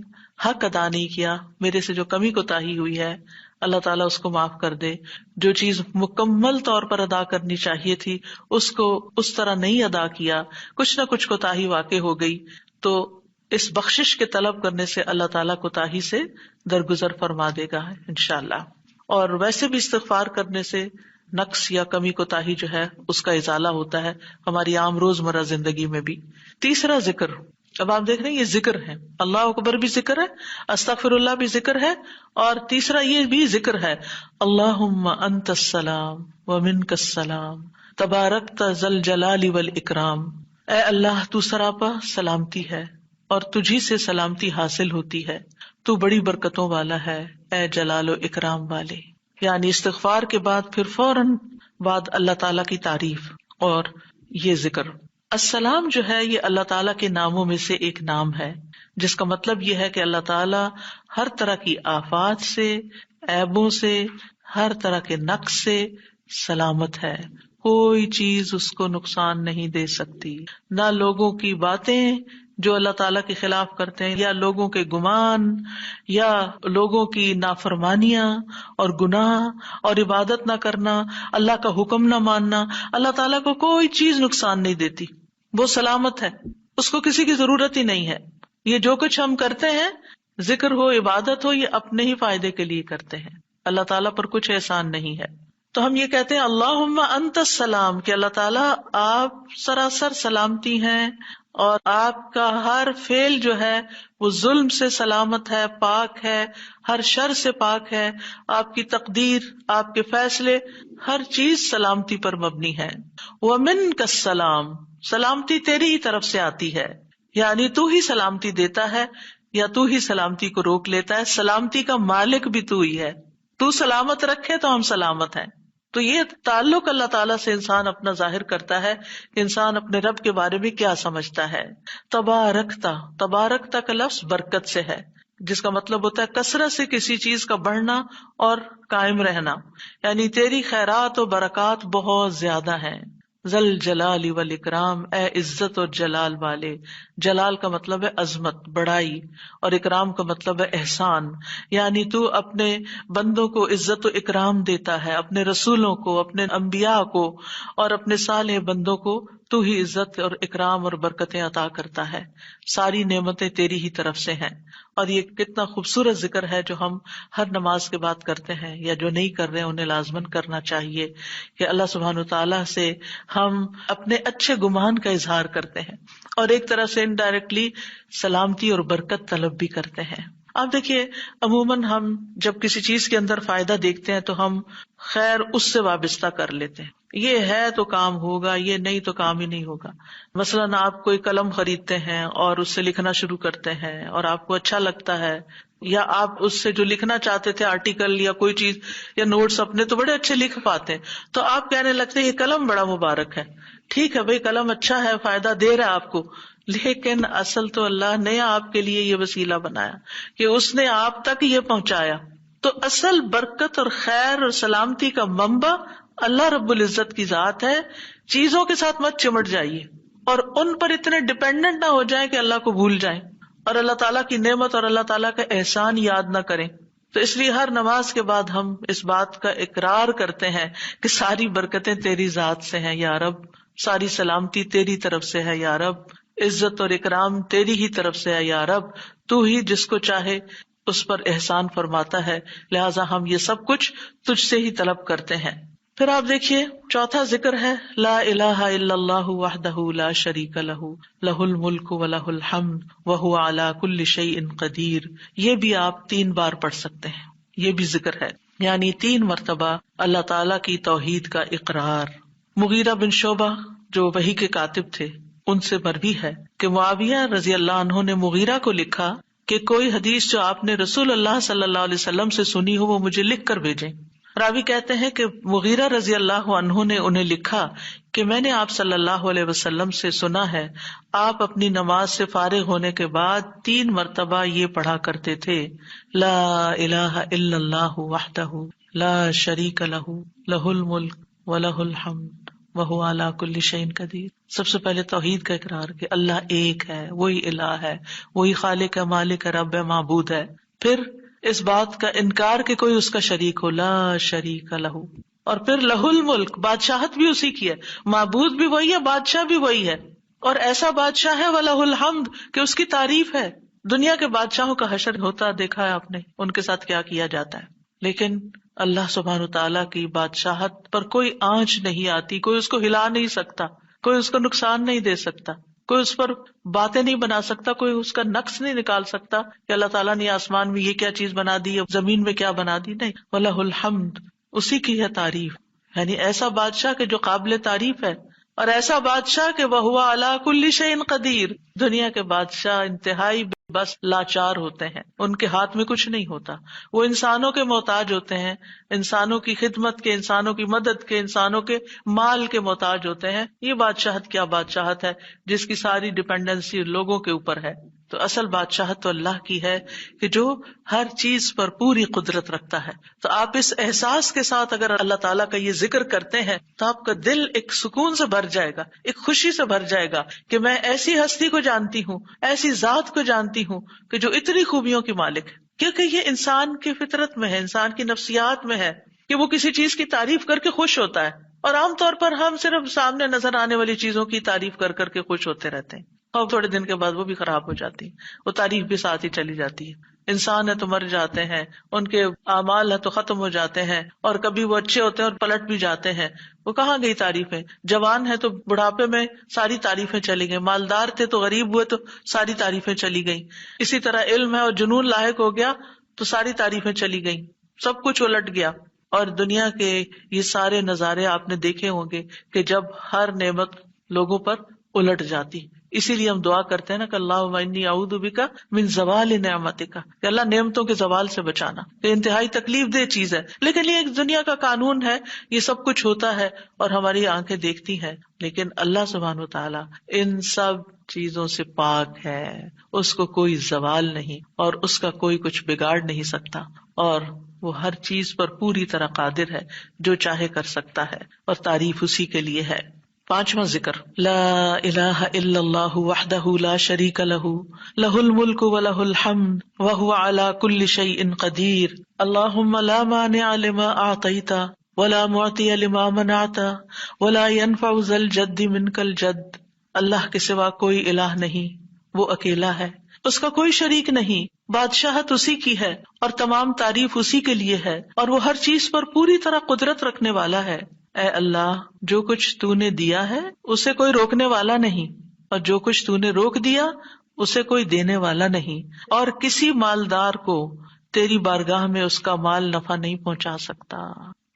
حق ادا نہیں کیا، میرے سے جو کمی کوتاہی ہوئی ہے اللہ تعالیٰ اس کو معاف کر دے. جو چیز مکمل طور پر ادا کرنی چاہیے تھی اس کو اس طرح نہیں ادا کیا، کچھ نہ کچھ کوتاہی واقع ہو گئی، تو اس بخشش کے طلب کرنے سے اللہ تعالیٰ کوتاہی سے درگزر فرما دے گا انشاءاللہ. اور ویسے بھی استغفار کرنے سے نقص یا کمی کوتاہی جو ہے اس کا ازالہ ہوتا ہے ہماری عام روزمرہ زندگی میں بھی. تیسرا ذکر، اب آپ دیکھ رہے ہیں یہ ذکر ہے، اللہ اکبر بھی ذکر ہے، استغفر اللہ بھی ذکر ہے، اور تیسرا یہ بھی ذکر ہے اللہم انت السلام ومنک السلام تبارکت ذی الجلال والاکرام. اے اللہ تو سراپا سلامتی ہے اور تجھی سے سلامتی حاصل ہوتی ہے، تو بڑی برکتوں والا ہے اے جلال و اکرام والے. یعنی استغفار کے بعد پھر فوراً بعد اللہ تعالیٰ کی تعریف اور یہ ذکر. السلام جو ہے یہ اللہ تعالیٰ کے ناموں میں سے ایک نام ہے جس کا مطلب یہ ہے کہ اللہ تعالیٰ ہر طرح کی آفات سے، عیبوں سے، ہر طرح کے نقص سے سلامت ہے. کوئی چیز اس کو نقصان نہیں دے سکتی، نہ لوگوں کی باتیں جو اللہ تعالیٰ کے خلاف کرتے ہیں، یا لوگوں کے گمان، یا لوگوں کی نافرمانیاں اور گناہ اور عبادت نہ کرنا، اللہ کا حکم نہ ماننا، اللہ تعالیٰ کو کوئی چیز نقصان نہیں دیتی. وہ سلامت ہے، اس کو کسی کی ضرورت ہی نہیں ہے. یہ جو کچھ ہم کرتے ہیں، ذکر ہو عبادت ہو، یہ اپنے ہی فائدے کے لیے کرتے ہیں، اللہ تعالیٰ پر کچھ احسان نہیں ہے. تو ہم یہ کہتے ہیں اللہم انت السلام کہ اللہ تعالیٰ آپ سراسر سلامتی ہیں اور آپ کا ہر فعل جو ہے وہ ظلم سے سلامت ہے، پاک ہے، ہر شر سے پاک ہے. آپ کی تقدیر، آپ کے فیصلے، ہر چیز سلامتی پر مبنی ہے. ومنک السلام، سلامتی تیری ہی طرف سے آتی ہے، یعنی تو ہی سلامتی دیتا ہے یا تو ہی سلامتی کو روک لیتا ہے. سلامتی کا مالک بھی تو ہی ہے، تو سلامت رکھے تو ہم سلامت ہیں. تو یہ تعلق اللہ تعالیٰ سے انسان اپنا ظاہر کرتا ہے کہ انسان اپنے رب کے بارے میں کیا سمجھتا ہے. تبارکتا، تبارکتا کا لفظ برکت سے ہے جس کا مطلب ہوتا ہے کثرت سے کسی چیز کا بڑھنا اور قائم رہنا، یعنی تیری خیرات و برکات بہت زیادہ ہیں. ذل جلال والاکرام، اے عزت اور جلال والے. جلال کا مطلب ہے عظمت، بڑائی، اور اکرام کا مطلب ہے احسان. یعنی تو اپنے بندوں کو عزت و اکرام دیتا ہے، اپنے رسولوں کو، اپنے انبیاء کو اور اپنے صالح بندوں کو تو ہی عزت اور اکرام اور برکتیں عطا کرتا ہے، ساری نعمتیں تیری ہی طرف سے ہیں. اور یہ کتنا خوبصورت ذکر ہے جو ہم ہر نماز کے بعد کرتے ہیں، یا جو نہیں کر رہے انہیں لازماً کرنا چاہیے، کہ اللہ سبحانہ وتعالیٰ سے ہم اپنے اچھے گمان کا اظہار کرتے ہیں اور ایک طرح سے انڈائریکٹلی سلامتی اور برکت طلب بھی کرتے ہیں. آپ دیکھیے عموماً ہم جب کسی چیز کے اندر فائدہ دیکھتے ہیں تو ہم خیر اس سے وابستہ کر لیتے ہیں، یہ ہے تو کام ہوگا، یہ نہیں تو کام ہی نہیں ہوگا. مثلاً آپ کوئی قلم خریدتے ہیں اور اس سے لکھنا شروع کرتے ہیں اور آپ کو اچھا لگتا ہے، یا آپ اس سے جو لکھنا چاہتے تھے آرٹیکل یا کوئی چیز یا نوٹس اپنے تو بڑے اچھے لکھ پاتے ہیں، تو آپ کہنے لگتے ہیں یہ قلم بڑا مبارک ہے. ٹھیک ہے بھائی، قلم اچھا ہے، فائدہ دے رہا ہے آپ کو، لیکن اصل تو اللہ نے آپ کے لیے یہ وسیلہ بنایا کہ اس نے آپ تک یہ پہنچایا. تو اصل برکت اور خیر اور سلامتی کا منبع اللہ رب العزت کی ذات ہے. چیزوں کے ساتھ مت چمٹ جائیے اور ان پر اتنے ڈپینڈنٹ نہ ہو جائیں کہ اللہ کو بھول جائیں اور اللہ تعالیٰ کی نعمت اور اللہ تعالیٰ کا احسان یاد نہ کریں. تو اس لیے ہر نماز کے بعد ہم اس بات کا اقرار کرتے ہیں کہ ساری برکتیں تیری ذات سے ہیں یا رب، ساری سلامتی تیری طرف سے ہے یا رب، عزت اور اکرام تیری ہی طرف سے ہے یا رب، تو ہی جس کو چاہے اس پر احسان فرماتا ہے، لہٰذا ہم یہ سب کچھ تجھ سے ہی طلب کرتے ہیں. پھر آپ دیکھیے چوتھا ذکر ہے لا الہ الا اللہ وحدہ لا شریک لہ لہ الملک ولہ الحمد وہو علی کل شیء قدیر. یہ بھی آپ 3 بار پڑھ سکتے ہیں، یہ بھی ذکر ہے، یعنی 3 مرتبہ اللہ تعالی کی توحید کا اقرار. مغیرہ بن شعبہ جو وحی کے کاتب تھے ان سے مروی ہے کہ معاویہ رضی اللہ عنہ نے مغیرہ کو لکھا کہ کوئی حدیث جو آپ نے رسول اللہ صلی اللہ علیہ وسلم سے سنی ہو وہ مجھے لکھ کر بھیجیں. راوی کہتے ہیں کہ مغیرہ رضی اللہ عنہ نے انہیں لکھا کہ میں نے آپ صلی اللہ علیہ وسلم سے سنا ہے آپ اپنی نماز سے فارغ ہونے کے بعد 3 مرتبہ یہ پڑھا کرتے تھے لا الہ الا اللہ وحدہ لا شریک لہ لہ الملک ولہ الحمد وہو علی کل شیء قدیر. سب سے پہلے توحید کا اقرار کہ اللہ ایک ہے، وہی الہ ہے، وہی خالق ہے، مالک ہے، رب ہے، معبود ہے. پھر اس بات کا انکار کہ کوئی اس کا شریک ہو، لا شریک لہ. اور پھر لہ الملک، بادشاہت بھی اسی کی ہے، معبود بھی وہی ہے، بادشاہ بھی وہی ہے، اور ایسا بادشاہ ہے ولہ الحمد کہ اس کی تعریف ہے. دنیا کے بادشاہوں کا حشر ہوتا دیکھا ہے آپ نے، ان کے ساتھ کیا کیا جاتا ہے، لیکن اللہ سبحانہ تعالیٰ کی بادشاہت پر کوئی آنچ نہیں آتی، کوئی اس کو ہلا نہیں سکتا، کوئی اس کو نقصان نہیں دے سکتا، کوئی اس پر باتیں نہیں بنا سکتا، کوئی اس کا نقص نہیں نکال سکتا کہ اللہ تعالیٰ نے آسمان میں یہ کیا چیز بنا دی، زمین میں کیا بنا دی. نہیں، وَلَهُ الْحَمْدُ، اسی کی ہے تعریف. یعنی ایسا بادشاہ کہ جو قابل تعریف ہے، اور ایسا بادشاہ کہ وَهُوَ عَلَى كُلِّ شَيْءٍ قَدِيرٌ. دنیا کے بادشاہ انتہائی بس لاچار ہوتے ہیں، ان کے ہاتھ میں کچھ نہیں ہوتا، وہ انسانوں کے محتاج ہوتے ہیں، انسانوں کی خدمت کے، انسانوں کی مدد کے، انسانوں کے مال کے محتاج ہوتے ہیں. یہ بادشاہت کیا بادشاہت ہے جس کی ساری ڈیپینڈنسی لوگوں کے اوپر ہے. تو اصل بادشاہت تو اللہ کی ہے کہ جو ہر چیز پر پوری قدرت رکھتا ہے. تو آپ اس احساس کے ساتھ اگر اللہ تعالیٰ کا یہ ذکر کرتے ہیں تو آپ کا دل ایک سکون سے بھر جائے گا، ایک خوشی سے بھر جائے گا کہ میں ایسی ہستی کو جانتی ہوں، ایسی ذات کو جانتی ہوں کہ جو اتنی خوبیوں کی مالک ہے. کیونکہ یہ انسان کی فطرت میں ہے، انسان کی نفسیات میں ہے کہ وہ کسی چیز کی تعریف کر کے خوش ہوتا ہے، اور عام طور پر ہم صرف سامنے نظر آنے والی چیزوں کی تعریف کر کر کے خوش ہوتے رہتے ہیں، اور تھوڑے دن کے بعد وہ بھی خراب ہو جاتی ہے، وہ تعریف بھی ساتھ ہی چلی جاتی ہے. انسان ہے تو مر جاتے ہیں، ان کے اعمال ہے تو ختم ہو جاتے ہیں، اور کبھی وہ اچھے ہوتے ہیں اور پلٹ بھی جاتے ہیں. وہ کہاں گئی تعریفیں؟ جوان ہے تو بڑھاپے میں ساری تعریفیں چلی گئی، مالدار تھے تو غریب ہوئے تو ساری تعریفیں چلی گئیں. اسی طرح علم ہے اور جنون لاحق ہو گیا تو ساری تعریفیں چلی گئیں، سب کچھ الٹ گیا. اور دنیا کے یہ سارے نظارے آپ نے دیکھے ہوں گے کہ جب ہر نعمت لوگوں پر الٹ جاتی. اسی لیے ہم دعا کرتے ہیں نا کہ اللہم انی اعوذ بک من زوال نعمتک، کہ اللہ نعمتوں کے زوال سے بچانا. یہ انتہائی تکلیف دہ چیز ہے، لیکن یہ ایک دنیا کا قانون ہے، یہ سب کچھ ہوتا ہے اور ہماری آنکھیں دیکھتی ہیں. لیکن اللہ سبحانہ وتعالی ان سب چیزوں سے پاک ہے، اس کو کوئی زوال نہیں اور اس کا کوئی کچھ بگاڑ نہیں سکتا، اور وہ ہر چیز پر پوری طرح قادر ہے، جو چاہے کر سکتا ہے، اور تعریف اسی کے لیے ہے. 5واں ذکر لا الہ الا اللہ وحدہ لا شریک لہ لہ الملک ولہ الحمد وہو علی کل شیء قدیر. اللہم لا مانع لما اعطیت ولا معطی لما منعت ولا ينفع ذا الجد منك الجد. اللہ کے سوا کوئی الہ نہیں، وہ اکیلا ہے، اس کا کوئی شریک نہیں، بادشاہت اسی کی ہے اور تمام تعریف اسی کے لیے ہے، اور وہ ہر چیز پر پوری طرح قدرت رکھنے والا ہے. اے اللہ، جو کچھ تو نے دیا ہے اسے کوئی روکنے والا نہیں، اور جو کچھ تو نے روک دیا اسے کوئی دینے والا نہیں، اور کسی مالدار کو تیری بارگاہ میں اس کا مال نفع نہیں پہنچا سکتا.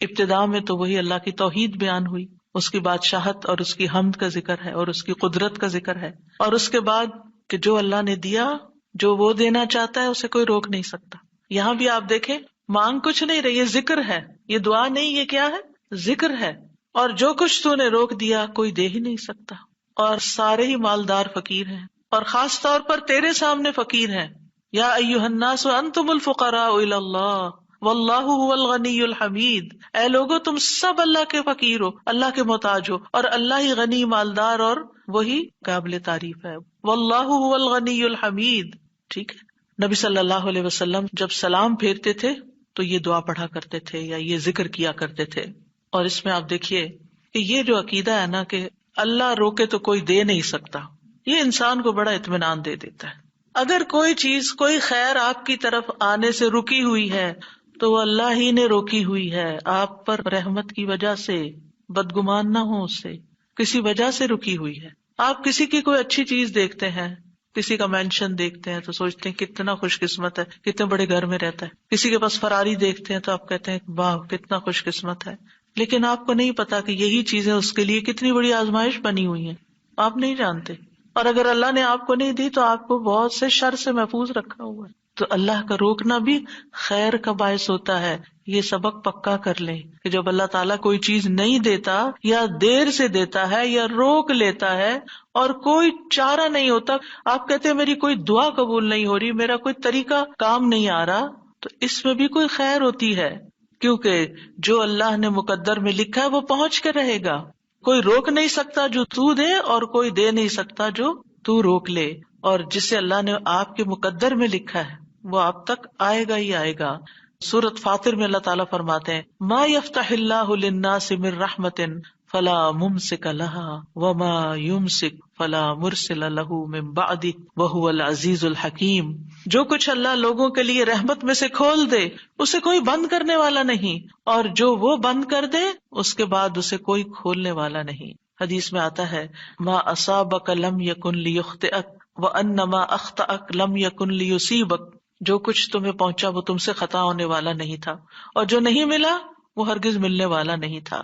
ابتدا میں تو وہی اللہ کی توحید بیان ہوئی، اس کی بادشاہت اور اس کی حمد کا ذکر ہے اور اس کی قدرت کا ذکر ہے، اور اس کے بعد کہ جو اللہ نے دیا، جو وہ دینا چاہتا ہے اسے کوئی روک نہیں سکتا. یہاں بھی آپ دیکھیں، مانگ کچھ نہیں رہی، یہ ذکر ہے، یہ دعا نہیں، یہ کیا ہے؟ ذکر ہے. اور جو کچھ تو نے روک دیا کوئی دے ہی نہیں سکتا، اور سارے ہی مالدار فقیر ہیں، اور خاص طور پر تیرے سامنے فقیر ہیں. یا ایھا الناس انتم الفقراء الی اللہ واللہ هو الغنی الحمید. اے لوگو، تم سب اللہ کے فقیر ہو، اللہ کے محتاج ہو، اور اللہ ہی غنی، مالدار اور وہی قابل تعریف ہے. واللہ هو الغنی الحمید. ٹھیک ہے. نبی صلی اللہ علیہ وسلم جب سلام پھیرتے تھے تو یہ دعا پڑھا کرتے تھے یا یہ ذکر کیا کرتے تھے. اور اس میں آپ دیکھیے کہ یہ جو عقیدہ ہے نا کہ اللہ روکے تو کوئی دے نہیں سکتا، یہ انسان کو بڑا اطمینان دے دیتا ہے. اگر کوئی چیز، کوئی خیر آپ کی طرف آنے سے رکی ہوئی ہے تو وہ اللہ ہی نے روکی ہوئی ہے، آپ پر رحمت کی وجہ سے. بدگمان نہ ہو اس سے، کسی وجہ سے رکی ہوئی ہے. آپ کسی کی کوئی اچھی چیز دیکھتے ہیں، کسی کا مینشن دیکھتے ہیں تو سوچتے ہیں کتنا خوش قسمت ہے، کتنے بڑے گھر میں رہتا ہے. کسی کے پاس فراری دیکھتے ہیں تو آپ کہتے ہیں واہ کتنا خوش قسمت ہے. لیکن آپ کو نہیں پتا کہ یہی چیزیں اس کے لیے کتنی بڑی آزمائش بنی ہوئی ہیں، آپ نہیں جانتے. اور اگر اللہ نے آپ کو نہیں دی تو آپ کو بہت سے شر سے محفوظ رکھا ہوا ہے. تو اللہ کا روکنا بھی خیر کا باعث ہوتا ہے. یہ سبق پکا کر لیں کہ جب اللہ تعالیٰ کوئی چیز نہیں دیتا یا دیر سے دیتا ہے یا روک لیتا ہے اور کوئی چارہ نہیں ہوتا، آپ کہتے ہیں میری کوئی دعا قبول نہیں ہو رہی، میرا کوئی طریقہ کام نہیں آ رہا، تو اس میں بھی کوئی خیر ہوتی ہے، کیونکہ جو اللہ نے مقدر میں لکھا ہے وہ پہنچ کے رہے گا. کوئی روک نہیں سکتا جو تو دے، اور کوئی دے نہیں سکتا جو تو روک لے. اور جسے اللہ نے آپ کے مقدر میں لکھا ہے وہ آپ تک آئے گا ہی آئے گا. سورۃ فاطر میں اللہ تعالیٰ فرماتے ہیں ما یفتح اللہ للناس من رحمت فلا ممسک لها وما یمسک فلا مرسل له من بعدہ وہو العزیز الحکیم. جو کچھ اللہ لوگوں کے لیے رحمت میں سے کھول دے اسے کوئی بند کرنے والا نہیں، اور جو وہ بند کر دے اس کے بعد اسے کوئی کھولنے والا نہیں. حدیث میں آتا ہے ما اصابک لم یکن لیخطئک وانما اخطأک لم یکن لیصیبک. جو کچھ تمہیں پہنچا وہ تم سے خطا ہونے والا نہیں تھا، اور جو نہیں ملا وہ ہرگز ملنے والا نہیں تھا.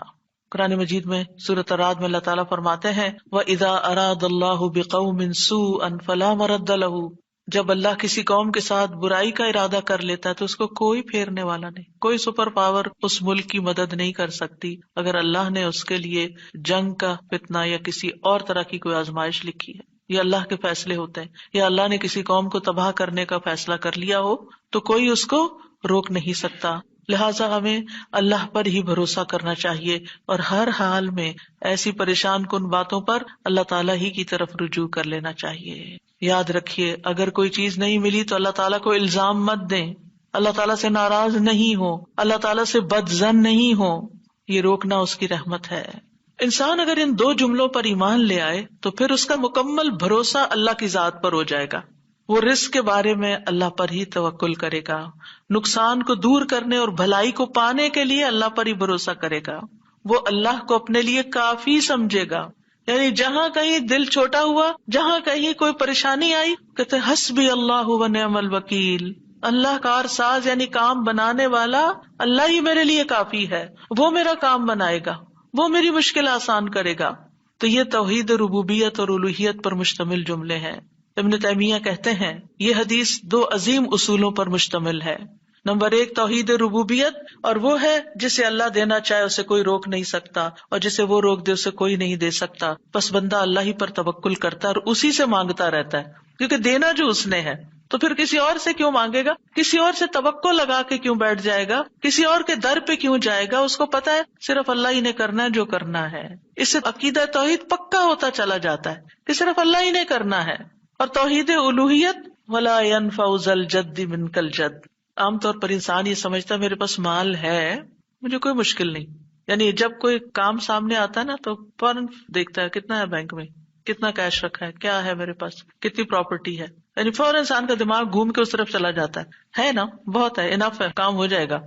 قرآن مجید میں سورۃ الرعد میں اللہ تعالیٰ فرماتے ہیں وَإِذَا أَرَادَ اللَّهُ بِقَوْمٍ سُوءًا فَلَا مَرَدَّ لَهُ. جب اللہ کسی قوم کے ساتھ برائی کا ارادہ کر لیتا ہے تو اس کو کوئی پھیرنے والا نہیں، کوئی سپر پاور اس ملک کی مدد نہیں کر سکتی اگر اللہ نے اس کے لیے جنگ کا فتنہ یا کسی اور طرح کی کوئی آزمائش لکھی ہے. یہ اللہ کے فیصلے ہوتے ہیں، یا اللہ نے کسی قوم کو تباہ کرنے کا فیصلہ کر لیا ہو تو کوئی اس کو روک نہیں سکتا. لہٰذا ہمیں اللہ پر ہی بھروسہ کرنا چاہیے اور ہر حال میں ایسی پریشان کن باتوں پر اللہ تعالیٰ ہی کی طرف رجوع کر لینا چاہیے. یاد رکھیے اگر کوئی چیز نہیں ملی تو اللہ تعالیٰ کو الزام مت دیں، اللہ تعالیٰ سے ناراض نہیں ہو، اللہ تعالیٰ سے بدظن نہیں ہو. یہ روکنا اس کی رحمت ہے. انسان اگر ان دو جملوں پر ایمان لے آئے تو پھر اس کا مکمل بھروسہ اللہ کی ذات پر ہو جائے گا. وہ رزق کے بارے میں اللہ پر ہی توکل کرے گا، نقصان کو دور کرنے اور بھلائی کو پانے کے لیے اللہ پر ہی بھروسہ کرے گا. وہ اللہ کو اپنے لیے کافی سمجھے گا. یعنی جہاں کہیں دل چھوٹا ہوا، جہاں کہیں کوئی پریشانی آئی، کہتے حسبی اللہ و نعم الوکیل. اللہ کار ساز یعنی کام بنانے والا اللہ ہی میرے لیے کافی ہے، وہ میرا کام بنائے گا، وہ میری مشکل آسان کرے گا. تو یہ توحید ربوبیت اور الوہیت پر مشتمل جملے ہیں. ابن تیمیہ کہتے ہیں یہ حدیث دو عظیم اصولوں پر مشتمل ہے. نمبر 1 توحید ربوبیت، اور وہ ہے جسے اللہ دینا چاہے اسے کوئی روک نہیں سکتا، اور جسے وہ روک دے اسے کوئی نہیں دے سکتا. بس بندہ اللہ ہی پر توکل کرتا ہے اور اسی سے مانگتا رہتا ہے، کیونکہ دینا جو اس نے ہے. تو پھر کسی اور سے کیوں مانگے گا، کسی اور سے توقع لگا کے کیوں بیٹھ جائے گا، کسی اور کے در پہ کیوں جائے گا. اس کو پتا ہے صرف اللہ ہی نے کرنا ہے جو کرنا ہے. اس سے عقیدہ توحید پکا ہوتا چلا جاتا ہے کہ صرف اللہ ہی نے کرنا ہے. اور توحید الوہیت ولا ينفع ذا الجد منك الجد. عام طور پر انسان یہ سمجھتا ہے میرے پاس مال ہے، مجھے کوئی مشکل نہیں، یعنی جب کوئی کام سامنے آتا ہے نا تو فوراً دیکھتا ہے کتنا ہے بینک میں، کتنا کیش رکھا ہے، کیا ہے میرے پاس، کتنی پراپرٹی ہے، یعنی فوراً انسان کا دماغ گھوم کے اس طرف چلا جاتا ہے نا، بہت ہے، انف ہے، کام ہو جائے گا۔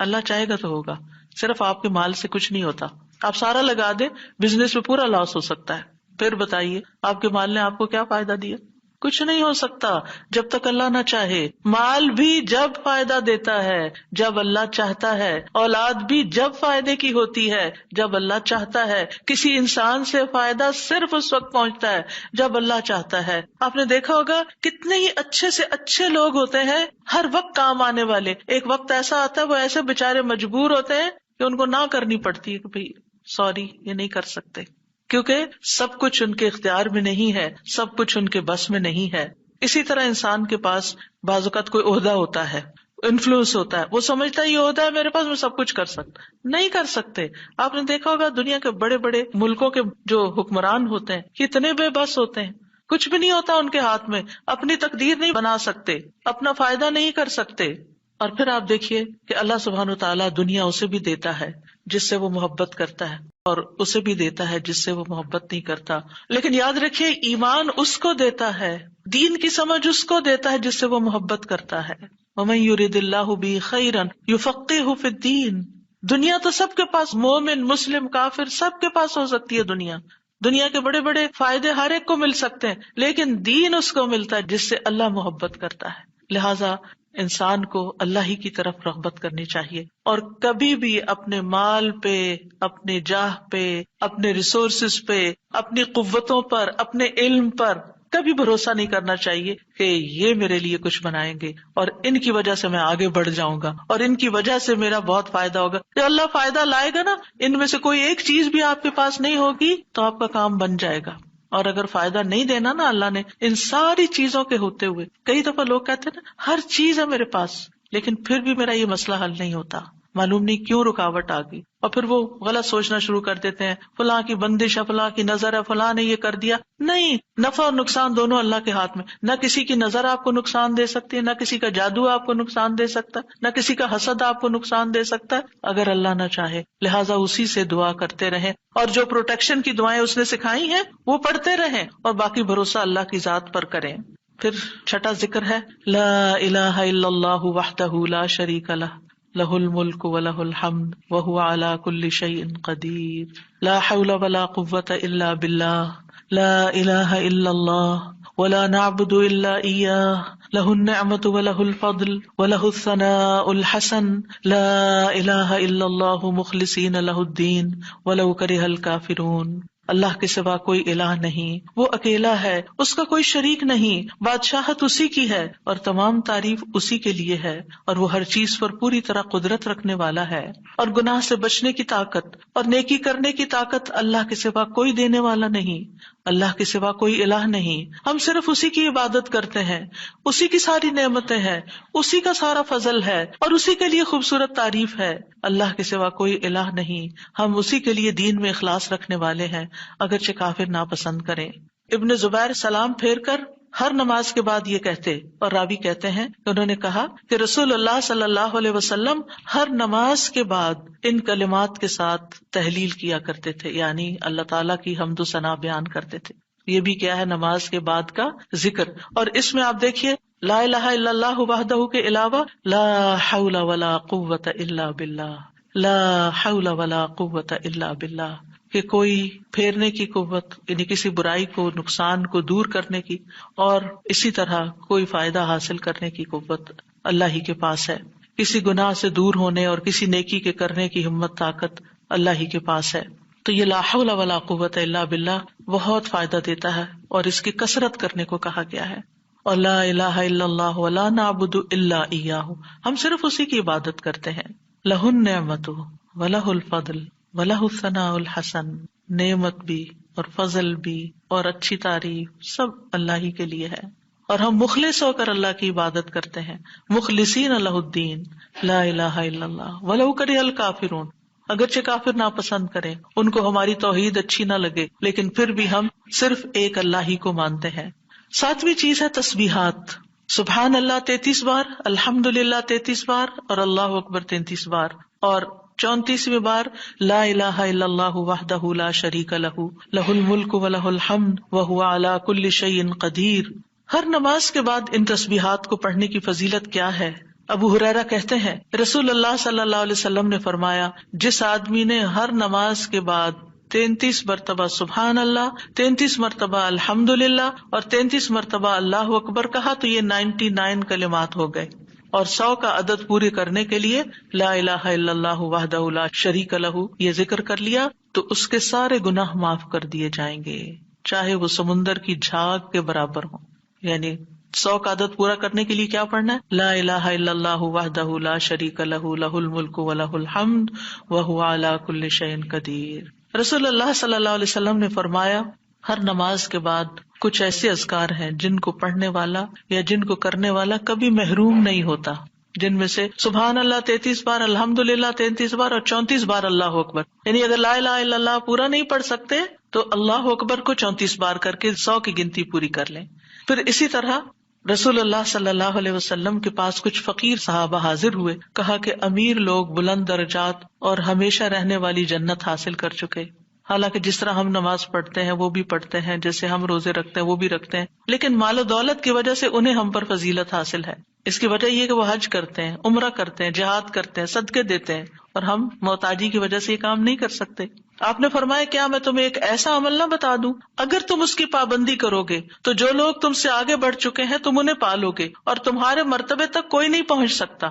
اللہ چاہے گا تو ہوگا، صرف آپ کے مال سے کچھ نہیں ہوتا۔ آپ سارا لگا دیں، بزنس میں پورا لاس ہو سکتا ہے، پھر بتائیے آپ کے مال نے آپ کو کیا فائدہ دیا؟ کچھ نہیں ہو سکتا جب تک اللہ نہ چاہے۔ مال بھی جب فائدہ دیتا ہے جب اللہ چاہتا ہے، اولاد بھی جب فائدے کی ہوتی ہے جب اللہ چاہتا ہے، کسی انسان سے فائدہ صرف اس وقت پہنچتا ہے جب اللہ چاہتا ہے۔ آپ نے دیکھا ہوگا کتنے ہی اچھے سے اچھے لوگ ہوتے ہیں ہر وقت کام آنے والے، ایک وقت ایسا آتا ہے وہ ایسے بےچارے مجبور ہوتے ہیں کہ ان کو نہ کرنی پڑتی ہے کہ بھائی سوری یہ نہیں کر سکتے، کیونکہ سب کچھ ان کے اختیار میں نہیں ہے، سب کچھ ان کے بس میں نہیں ہے۔ اسی طرح انسان کے پاس بعض اوقات کوئی عہدہ ہوتا ہے، انفلوئنس ہوتا ہے، وہ سمجھتا ہے یہ عہدہ ہے میرے پاس، میں سب کچھ کر سکتا، نہیں کر سکتے۔ آپ نے دیکھا ہوگا دنیا کے بڑے بڑے ملکوں کے جو حکمران ہوتے ہیں کتنے بے بس ہوتے ہیں، کچھ بھی نہیں ہوتا ان کے ہاتھ میں، اپنی تقدیر نہیں بنا سکتے، اپنا فائدہ نہیں کر سکتے۔ اور پھر آپ دیکھیے کہ اللہ سبحانہ وتعالیٰ دنیا اسے بھی دیتا ہے جس سے وہ محبت کرتا ہے، اور اسے بھی دیتا ہے جس سے وہ محبت نہیں کرتا۔ لیکن یاد رکھیے ایمان اس کو دیتا ہے، دین کی سمجھ اس کو دیتا ہے جس سے وہ محبت کرتا ہے۔ وَمَن يُرِدِ اللَّهُ بِهِ خَيْرًا يُفَقِّهْهُ فِي الدِّينِ۔ دنیا تو سب کے پاس، مومن مسلم کافر سب کے پاس ہو سکتی ہے دنیا کے بڑے بڑے فائدے ہر ایک کو مل سکتے ہیں، لیکن دین اس کو ملتا ہے جس سے اللہ محبت کرتا ہے۔ لہذا انسان کو اللہ ہی کی طرف رغبت کرنی چاہیے، اور کبھی بھی اپنے مال پہ، اپنے جاہ پہ، اپنے ریسورسز پہ، اپنی قوتوں پر، اپنے علم پر کبھی بھروسہ نہیں کرنا چاہیے کہ یہ میرے لیے کچھ بنائیں گے اور ان کی وجہ سے میں آگے بڑھ جاؤں گا اور ان کی وجہ سے میرا بہت فائدہ ہوگا۔ کہ اللہ فائدہ لائے گا نا، ان میں سے کوئی ایک چیز بھی آپ کے پاس نہیں ہوگی تو آپ کا کام بن جائے گا۔ اور اگر فائدہ نہیں دینا نا اللہ نے ان ساری چیزوں کے ہوتے ہوئے، کئی دفعہ لوگ کہتے ہیں نا ہر چیز ہے میرے پاس لیکن پھر بھی میرا یہ مسئلہ حل نہیں ہوتا، معلوم نہیں کیوں رکاوٹ آ گئی، اور پھر وہ غلط سوچنا شروع کر دیتے ہیں، فلاں کی بندش ہے، فلاں کی نظر ہے، فلاں نے یہ کر دیا۔ نہیں، نفع اور نقصان دونوں اللہ کے ہاتھ میں، نہ کسی کی نظر آپ کو نقصان دے سکتی ہے، نہ کسی کا جادو آپ کو نقصان دے سکتا ہے، نہ کسی کا حسد آپ کو نقصان دے سکتا ہے اگر اللہ نہ چاہے۔ لہٰذا اسی سے دعا کرتے رہیں، اور جو پروٹیکشن کی دعائیں اس نے سکھائی ہیں وہ پڑھتے رہیں، اور باقی بھروسہ اللہ کی ذات پر کریں۔ پھر چھٹا ذکر ہے لا الہ الا اللہ وحدہ لا شریک لہ لہ الملک ولہ الحمد وہو علی کل شیء قدیر لا حول ولا قوۃ الا باللہ لا الہ الا اللہ ولا نعبد الا ایاہ لہ النعمۃ ولہ الفضل ولہ الثناء الحسن لا الہ الا اللہ مخلصین لہ الدین ولو کرہ الکافرون۔ اللہ کے سوا کوئی الہ نہیں، وہ اکیلا ہے، اس کا کوئی شریک نہیں، بادشاہت اسی کی ہے اور تمام تعریف اسی کے لیے ہے، اور وہ ہر چیز پر پوری طرح قدرت رکھنے والا ہے، اور گناہ سے بچنے کی طاقت اور نیکی کرنے کی طاقت اللہ کے سوا کوئی دینے والا نہیں، اللہ کے سوا کوئی الہ نہیں، ہم صرف اسی کی عبادت کرتے ہیں، اسی کی ساری نعمتیں ہیں، اسی کا سارا فضل ہے اور اسی کے لیے خوبصورت تعریف ہے۔ اللہ کے سوا کوئی الہ نہیں، ہم اسی کے لیے دین میں اخلاص رکھنے والے ہیں اگرچہ کافر ناپسند کریں۔ ابن زبیر سلام پھیر کر ہر نماز کے بعد یہ کہتے، اور راوی کہتے ہیں کہ انہوں نے کہا کہ رسول اللہ صلی اللہ علیہ وسلم ہر نماز کے بعد ان کلمات کے ساتھ تحلیل کیا کرتے تھے، یعنی اللہ تعالیٰ کی حمد و ثنا بیان کرتے تھے۔ یہ بھی کیا ہے نماز کے بعد کا ذکر، اور اس میں آپ دیکھیے لا الہ الا اللہ وحدہ کے علاوہ لا حول ولا قوت الا باللہ، لا حول ولا قوت الا باللہ، کہ کوئی پھیرنے کی قوت یعنی کسی برائی کو، نقصان کو دور کرنے کی، اور اسی طرح کوئی فائدہ حاصل کرنے کی قوت اللہ ہی کے پاس ہے، کسی گناہ سے دور ہونے اور کسی نیکی کے کرنے کی ہمت طاقت اللہ ہی کے پاس ہے۔ تو یہ لا حول ولا قوت الا باللہ بہت فائدہ دیتا ہے اور اس کی کثرت کرنے کو کہا گیا ہے۔ اور لا الہ الا اللہ ولا نعبد الا ایاہ، ہم صرف اسی کی عبادت کرتے ہیں۔ لہ النعمت ولہ الفضل ولہ الثناء الحسن، نعمت بھی اور فضل بھی اور اچھی تعریف سب اللہ ہی کے لیے ہے، اور ہم مخلص ہو کر اللہ کی عبادت کرتے ہیں، مخلصین لہ الدین لا الہ الا اللہ ولو کرہ الکافرون، اگرچہ کافر ناپسند کریں، ان کو ہماری توحید اچھی نہ لگے، لیکن پھر بھی ہم صرف ایک اللہ ہی کو مانتے ہیں۔ ساتویں چیز ہے تسبیحات، سبحان اللہ 33 بار، الحمدللہ 33 بار اور اللہ اکبر 33 بار، اور 34ویں بار لا الہ الا اللہ وحدہ لا شریک لہ لہ الملک ولہ الحمد وہو علی کل شیء قدیر۔ ہر نماز کے بعد ان تسبیحات کو پڑھنے کی فضیلت کیا ہے؟ ابو ہریرہ کہتے ہیں رسول اللہ صلی اللہ علیہ وسلم نے فرمایا، جس آدمی نے ہر نماز کے بعد 33 مرتبہ سبحان اللہ، 33 مرتبہ الحمدللہ اور 33 مرتبہ اللہ اکبر کہا تو یہ 99 کلمات ہو گئے، اور 100 کا عدد پورے کرنے کے لیے لا الہ الا اللہ وحدہ لا شریک لہ یہ ذکر کر لیا تو اس کے سارے گناہ معاف کر دیے جائیں گے، چاہے وہ سمندر کی جھاگ کے برابر ہوں۔ یعنی 100 کا عدد پورا کرنے کے لیے کیا پڑھنا ہے؟ لا الہ الا اللہ وحدہ لا شریک لہ لہ الملک ولہ الحمد وہو علی کل شیء قدیر۔ رسول اللہ صلی اللہ علیہ وسلم نے فرمایا ہر نماز کے بعد کچھ ایسے اذکار ہیں جن کو پڑھنے والا یا جن کو کرنے والا کبھی محروم نہیں ہوتا، جن میں سے سبحان اللہ 33 بار، الحمدللہ 33 بار اور 34 بار اللہ اکبر۔ یعنی اگر لا الہ الا اللہ پورا نہیں پڑھ سکتے تو اللہ اکبر کو 34 بار کر کے 100 کی گنتی پوری کر لیں۔ پھر اسی طرح رسول اللہ صلی اللہ علیہ وسلم کے پاس کچھ فقیر صحابہ حاضر ہوئے، کہا کہ امیر لوگ بلند درجات اور ہمیشہ رہنے والی جنت حاصل کر چکے، حالانکہ جس طرح ہم نماز پڑھتے ہیں وہ بھی پڑھتے ہیں، جیسے ہم روزے رکھتے ہیں وہ بھی رکھتے ہیں، لیکن مال و دولت کی وجہ سے انہیں ہم پر فضیلت حاصل ہے۔ اس کی وجہ یہ کہ وہ حج کرتے ہیں، عمرہ کرتے ہیں، جہاد کرتے ہیں، صدقے دیتے ہیں، اور ہم محتاجی کی وجہ سے یہ کام نہیں کر سکتے۔ آپ نے فرمایا کیا میں تمہیں ایک ایسا عمل نہ بتا دوں اگر تم اس کی پابندی کرو گے تو جو لوگ تم سے آگے بڑھ چکے ہیں تم انہیں پالو گے اور تمہارے مرتبے تک کوئی نہیں پہنچ سکتا،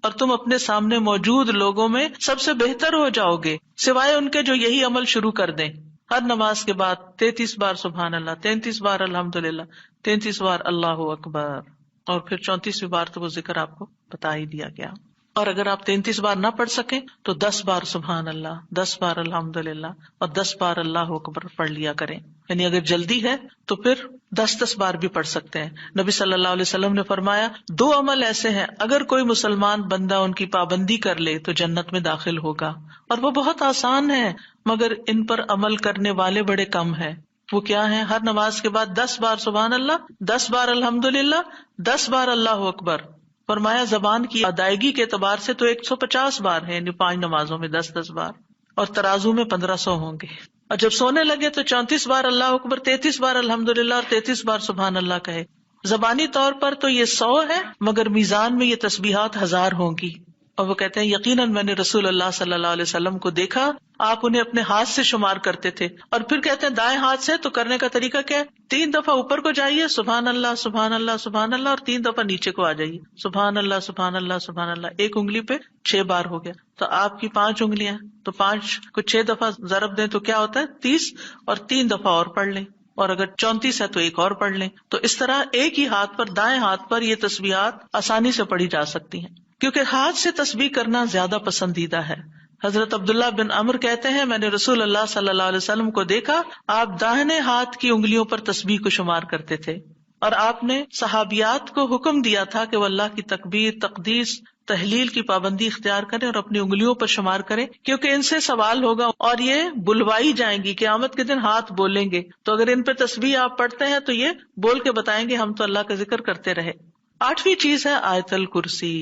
اور تم اپنے سامنے موجود لوگوں میں سب سے بہتر ہو جاؤ گے سوائے ان کے جو یہی عمل شروع کر دیں۔ ہر نماز کے بعد 33 بار سبحان اللہ، 33 بار الحمدللہ، 33 بار اللہ اکبر، اور پھر 34ویں بار تو وہ ذکر آپ کو بتا ہی دیا گیا۔ اور اگر آپ 33 بار نہ پڑھ سکیں تو 10 بار سبحان اللہ، 10 بار الحمدللہ اور 10 بار اللہ اکبر پڑھ لیا کریں۔ یعنی اگر جلدی ہے تو پھر 10 بار بھی پڑھ سکتے ہیں۔ نبی صلی اللہ علیہ وسلم نے فرمایا 2 عمل ایسے ہیں اگر کوئی مسلمان بندہ ان کی پابندی کر لے تو جنت میں داخل ہوگا، اور وہ بہت آسان ہے مگر ان پر عمل کرنے والے بڑے کم ہیں۔ وہ کیا ہیں؟ ہر نماز کے بعد 10 بار سبحان اللہ، 10 بار الحمدللہ، 10 بار اللہ اکبر۔ فرمایا زبان کی ادائیگی کے اعتبار سے تو 150 بار ہے، یعنی 5 نمازوں میں 10 بار، اور ترازو میں 1500 ہوں گے۔ اور جب سونے لگے تو 34 بار اللہ اکبر، 33 بار الحمدللہ اور 33 بار سبحان اللہ کہے۔ زبانی طور پر تو یہ 100 ہے مگر میزان میں یہ تسبیحات 1000 ہوں گی۔ اور وہ کہتے ہیں یقیناً میں نے رسول اللہ صلی اللہ علیہ وسلم کو دیکھا، آپ انہیں اپنے ہاتھ سے شمار کرتے تھے، اور پھر کہتے ہیں دائیں ہاتھ سے، تو کرنے کا طریقہ کیا ہے؟ 3 دفعہ اوپر کو جائیے سبحان اللہ سبحان اللہ سبحان اللہ، اور 3 دفعہ نیچے کو آ جائیے سبحان اللہ سبحان اللہ سبحان اللہ۔ ایک انگلی پہ 6 بار ہو گیا، تو آپ کی 5 انگلیاں، تو 5 کو 6 دفعہ ضرب دیں تو کیا ہوتا ہے؟ 30، اور 3 دفعہ اور پڑھ لیں، اور اگر 34 ہے تو ایک اور پڑھ لیں۔ تو اس طرح ایک ہی ہاتھ پر، دائیں ہاتھ پر یہ تسبیحات آسانی سے پڑھی جا سکتی ہیں، کیونکہ ہاتھ سے تسبیح کرنا زیادہ پسندیدہ ہے۔ حضرت عبداللہ بن عمر کہتے ہیں میں نے رسول اللہ صلی اللہ علیہ وسلم کو دیکھا، آپ داہنے ہاتھ کی انگلیوں پر تسبیح کو شمار کرتے تھے، اور آپ نے صحابیات کو حکم دیا تھا کہ وہ اللہ کی تکبیر، تقدیس، تحلیل کی پابندی اختیار کریں اور اپنی انگلیوں پر شمار کریں، کیونکہ ان سے سوال ہوگا اور یہ بلوائی جائیں گی، قیامت کے دن ہاتھ بولیں گے، تو اگر ان پہ تسبیح آپ پڑھتے ہیں تو یہ بول کے بتائیں گے ہم تو اللہ کا ذکر کرتے رہے۔ 8ویں چیز ہے آیت الکرسی۔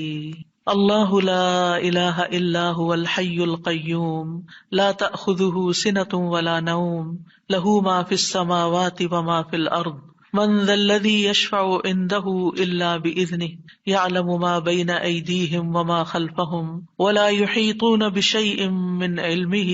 اللہ لا الہ الا هو الحی القیوم لا تأخذہ سنۃ ولا نوم لہ ما فی السماوات وما فی الارض من ذا الذی یشفع عنده الا بإذنہ یعلم ما بین ایدیہم وما خلفہم ولا یحیطون بشیء من علمہ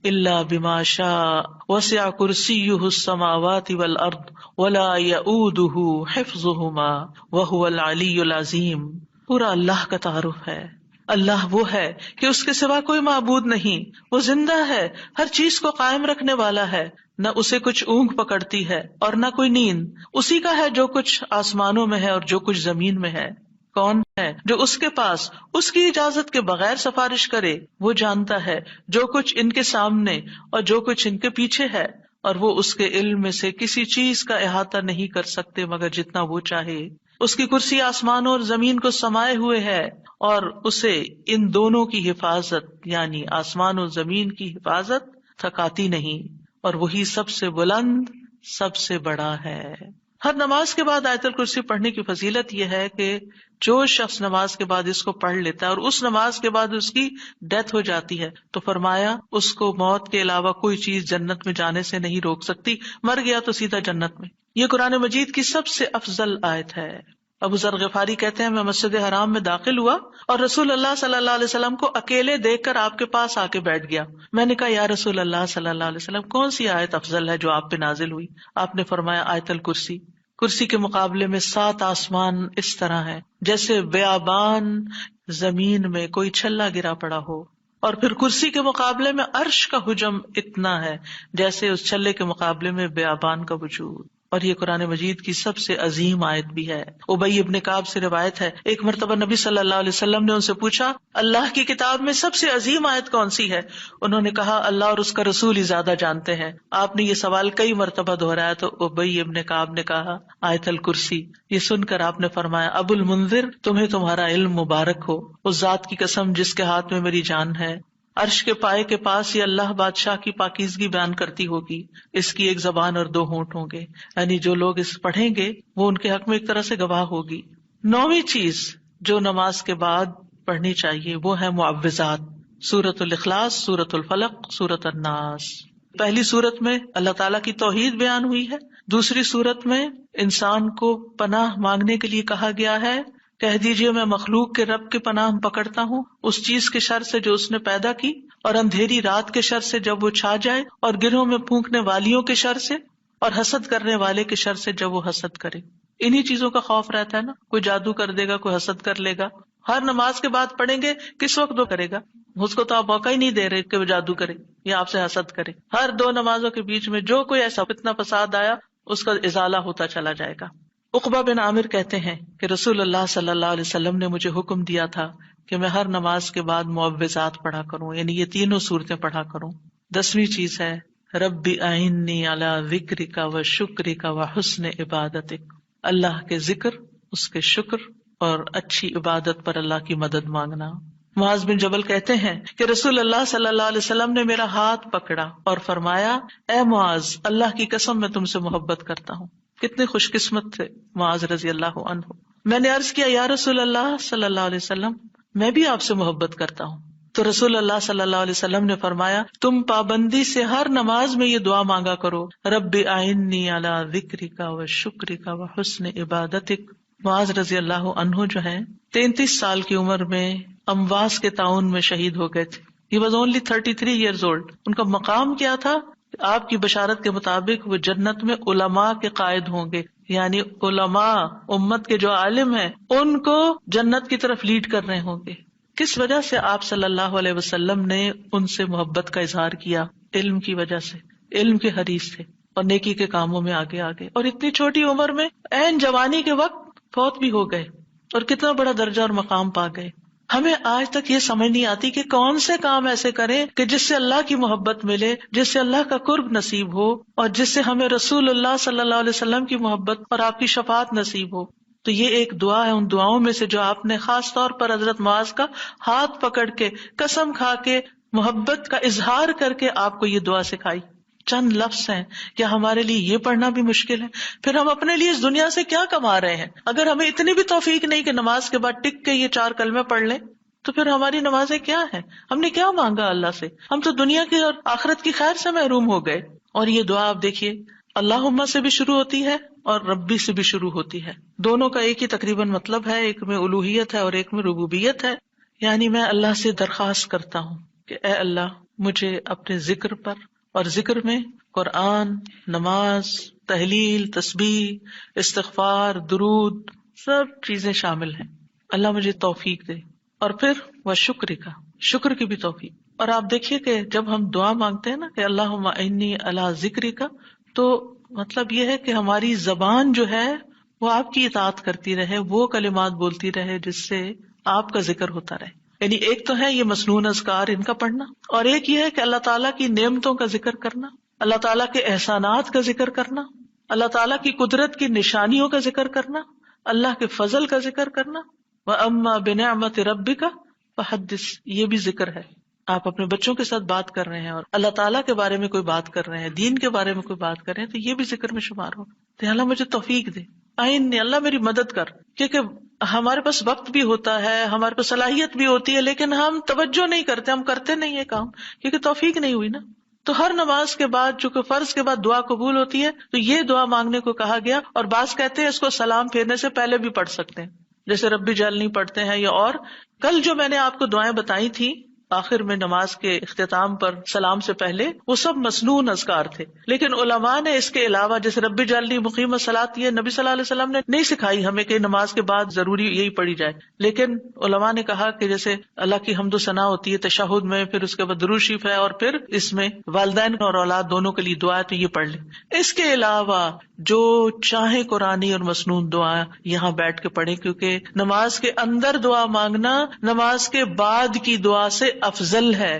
الا بما شاء وسع کرسیہ السماوات والارض ولا یؤودہ حفظہما وہو العلی العظیم۔ پورا اللہ کا تعارف ہے۔ اللہ وہ ہے کہ اس کے سوا کوئی معبود نہیں، وہ زندہ ہے، ہر چیز کو قائم رکھنے والا ہے، نہ اسے کچھ اونگ پکڑتی ہے اور نہ کوئی نیند، اسی کا ہے جو کچھ آسمانوں میں ہے اور جو کچھ زمین میں ہے۔ کون ہے جو اس کے پاس اس کی اجازت کے بغیر سفارش کرے؟ وہ جانتا ہے جو کچھ ان کے سامنے اور جو کچھ ان کے پیچھے ہے، اور وہ اس کے علم میں سے کسی چیز کا احاطہ نہیں کر سکتے مگر جتنا وہ چاہے۔ اس کی کرسی آسمانوں اور زمین کو سمائے ہوئے ہے، اور اسے ان دونوں کی حفاظت یعنی آسمان اور زمین کی حفاظت تھکاتی نہیں، اور وہی سب سے بلند، سب سے بڑا ہے۔ ہر نماز کے بعد آیت الکرسی پڑھنے کی فضیلت یہ ہے کہ جو شخص نماز کے بعد اس کو پڑھ لیتا ہے اور اس نماز کے بعد اس کی ڈیتھ ہو جاتی ہے تو فرمایا اس کو موت کے علاوہ کوئی چیز جنت میں جانے سے نہیں روک سکتی، مر گیا تو سیدھا جنت میں۔ یہ قرآن مجید کی سب سے افضل آیت ہے۔ ابو ذر غفاری کہتے ہیں میں مسجد حرام میں داخل ہوا اور رسول اللہ صلی اللہ علیہ وسلم کو اکیلے دیکھ کر آپ کے پاس آ کے بیٹھ گیا۔ میں نے کہا یا رسول اللہ صلی اللہ علیہ وسلم کون سی آیت افضل ہے جو آپ پہ نازل ہوئی؟ آپ نے فرمایا آیت الکرسی۔ کرسی کے مقابلے میں 7 آسمان اس طرح ہے جیسے بیابان زمین میں کوئی چھلا گرا پڑا ہو، اور پھر کرسی کے مقابلے میں عرش کا حجم اتنا ہے جیسے اس چھلے کے مقابلے میں بیابان کا وجود۔ اور یہ قرآن مجید کی سب سے عظیم آیت بھی ہے۔ ابی ابن کعب سے روایت ہے ایک مرتبہ نبی صلی اللہ علیہ وسلم نے ان سے پوچھا اللہ کی کتاب میں سب سے عظیم آیت کون سی ہے؟ انہوں نے کہا اللہ اور اس کا رسول ہی زیادہ جانتے ہیں۔ آپ نے یہ سوال کئی مرتبہ دہرایا تو ابی ابن کعب نے کہا آیت الکرسی۔ یہ سن کر آپ نے فرمایا ابو المنذر تمہیں تمہارا علم مبارک ہو، اس ذات کی قسم جس کے ہاتھ میں میری جان ہے، عرش کے پائے کے پاس یہ اللہ بادشاہ کی پاکیزگی بیان کرتی ہوگی، اس کی ایک زبان اور 2 ہونٹ ہوں گے، یعنی جو لوگ اس پڑھیں گے وہ ان کے حق میں ایک طرح سے گواہ ہوگی۔ 9ویں چیز جو نماز کے بعد پڑھنی چاہیے وہ ہے معوذات، سورۃ الاخلاص، سورۃ الفلق، سورۃ الناس۔ پہلی سورت میں اللہ تعالیٰ کی توحید بیان ہوئی ہے، دوسری سورت میں انسان کو پناہ مانگنے کے لیے کہا گیا ہے، کہہ دیجئے میں مخلوق کے رب کے پناہ پکڑتا ہوں اس چیز کے شر سے جو اس نے پیدا کی، اور اندھیری رات کے شر سے جب وہ چھا جائے، اور گرہوں میں پھونکنے والیوں کے شر سے، اور حسد کرنے والے کے شر سے جب وہ حسد کرے۔ انہی چیزوں کا خوف رہتا ہے نا، کوئی جادو کر دے گا، کوئی حسد کر لے گا۔ ہر نماز کے بعد پڑھیں گے کس وقت وہ کرے گا؟ اس کو تو آپ موقع ہی نہیں دے رہے کہ وہ جادو کرے یا آپ سے حسد کرے۔ ہر 2 نمازوں کے بیچ میں جو کوئی ایسا فتنہ فساد آیا اس کا ازالہ ہوتا چلا جائے گا۔ عقبہ بن عامر کہتے ہیں کہ رسول اللہ صلی اللہ علیہ وسلم نے مجھے حکم دیا تھا کہ میں ہر نماز کے بعد معوذات پڑھا کروں، یعنی یہ 3 صورتیں پڑھا کروں۔ 10ویں چیز ہے رب اعنی علی ذکرک و شکرک و حسن عبادتک، اللہ کے ذکر، اس کے شکر اور اچھی عبادت پر اللہ کی مدد مانگنا۔ معاذ بن جبل کہتے ہیں کہ رسول اللہ صلی اللہ علیہ وسلم نے میرا ہاتھ پکڑا اور فرمایا اے معاذ اللہ کی قسم میں تم سے محبت کرتا ہوں۔ کتنے خوش قسمت تھے معاذ رضی اللہ عنہ۔ میں نے عرض کیا یا رسول اللہ صلی اللہ علیہ وسلم میں بھی آپ سے محبت کرتا ہوں، تو رسول اللہ صلی اللہ علیہ وسلم نے فرمایا تم پابندی سے ہر نماز میں یہ دعا مانگا کرو رب اعنی علی ذکرک و شکرک و حسن عبادتک۔ معاذ رضی اللہ عنہ جو ہیں 33 سال کی عمر میں امواس کے طاعون میں شہید ہو گئے تھے۔ He was only 33 years old۔ ان کا مقام کیا تھا؟ آپ کی بشارت کے مطابق وہ جنت میں علماء کے قائد ہوں گے، یعنی علماء امت کے جو عالم ہیں ان کو جنت کی طرف لیڈ کر رہے ہوں گے۔ کس وجہ سے آپ صلی اللہ علیہ وسلم نے ان سے محبت کا اظہار کیا؟ علم کی وجہ سے، علم کے حریص تھے اور نیکی کے کاموں میں آگے آگے، اور اتنی چھوٹی عمر میں عین جوانی کے وقت فوت بھی ہو گئے، اور کتنا بڑا درجہ اور مقام پا گئے۔ ہمیں آج تک یہ سمجھ نہیں آتی کہ کون سے کام ایسے کریں کہ جس سے اللہ کی محبت ملے، جس سے اللہ کا قرب نصیب ہو، اور جس سے ہمیں رسول اللہ صلی اللہ علیہ وسلم کی محبت اور آپ کی شفاعت نصیب ہو۔ تو یہ ایک دعا ہے ان دعاؤں میں سے جو آپ نے خاص طور پر حضرت معاذ کا ہاتھ پکڑ کے قسم کھا کے محبت کا اظہار کر کے آپ کو یہ دعا سکھائی۔ چند لفظ ہیں، کیا ہمارے لیے یہ پڑھنا بھی مشکل ہے؟ پھر ہم اپنے لیے اس دنیا سے کیا کما رہے ہیں؟ اگر ہمیں اتنی بھی توفیق نہیں کہ نماز کے بعد ٹک کے یہ 4 کلمے پڑھ لیں تو پھر ہماری نمازیں کیا ہیں؟ ہم نے کیا مانگا اللہ سے؟ ہم تو دنیا کی اور آخرت کی خیر سے محروم ہو گئے۔ اور یہ دعا آپ دیکھیے اللہم سے بھی شروع ہوتی ہے اور ربی سے بھی شروع ہوتی ہے، دونوں کا ایک ہی تقریباً مطلب ہے، ایک میں الوہیت ہے اور ایک میں ربوبیت ہے۔ یعنی میں اللہ سے درخواست کرتا ہوں کہ اے اللہ مجھے اپنے ذکر پر، اور ذکر میں قرآن، نماز، تحلیل، تسبیح، استغفار، درود، سب چیزیں شامل ہیں، اللہ مجھے توفیق دے۔ اور پھر وہ شکر کی بھی توفیق۔ اور آپ دیکھیے کہ جب ہم دعا مانگتے ہیں نا کہ اللہم انی علی ذکرک، تو مطلب یہ ہے کہ ہماری زبان جو ہے وہ آپ کی اطاعت کرتی رہے، وہ کلمات بولتی رہے جس سے آپ کا ذکر ہوتا رہے۔ یعنی ایک تو ہے یہ مسنون اذکار ان کا پڑھنا، اور ایک یہ ہے کہ اللہ تعالیٰ کی نعمتوں کا ذکر کرنا، اللہ تعالیٰ کے احسانات کا ذکر کرنا، اللہ تعالیٰ کی قدرت کی نشانیوں کا ذکر کرنا، اللہ کے فضل کا ذکر کرنا۔ وَأَمَّا بِنِعْمَةِ رَبِّكَ فَحَدِّثْ، یہ بھی ذکر ہے۔ آپ اپنے بچوں کے ساتھ بات کر رہے ہیں اور اللہ تعالیٰ کے بارے میں کوئی بات کر رہے ہیں، دین کے بارے میں کوئی بات کر رہے ہیں، تو یہ بھی ذکر میں شمار ہوگا. تو اللہ مجھے توفیق دے، اللہ میری مدد کر. کیونکہ ہمارے پاس وقت بھی ہوتا ہے، ہمارے پاس صلاحیت بھی ہوتی ہے، لیکن ہم توجہ نہیں کرتے، ہم کرتے نہیں ہے کام، کیونکہ توفیق نہیں ہوئی نا. تو ہر نماز کے بعد، چونکہ فرض کے بعد دعا قبول ہوتی ہے، تو یہ دعا مانگنے کو کہا گیا. اور بعض کہتے ہیں اس کو سلام پھیرنے سے پہلے بھی پڑھ سکتے ہیں، جیسے ربی جعلنی پڑھتے ہیں. یا اور کل جو میں نے آپ کو دعائیں بتائی تھی آخر میں نماز کے اختتام پر سلام سے پہلے، وہ سب مسنون اذکار تھے. لیکن علماء نے اس کے علاوہ جیسے رب اجعلنی مقیم الصلاۃ، یہ نبی صلی اللہ علیہ وسلم نے نہیں سکھائی ہمیں کہ نماز کے بعد ضروری یہی پڑھی جائے. لیکن علماء نے کہا کہ جیسے اللہ کی حمد و ثنا ہوتی ہے تشہد میں، پھر اس کے بعد درود شریف ہے، اور پھر اس میں والدین اور اولاد دونوں کے لیے دعا ہے، تو یہ پڑھ لیں. اس کے علاوہ جو چاہے قرآنی اور مسنون دعا یہاں بیٹھ کے پڑھیں، کیونکہ نماز کے اندر دعا مانگنا نماز کے بعد کی دعا سے افضل ہے.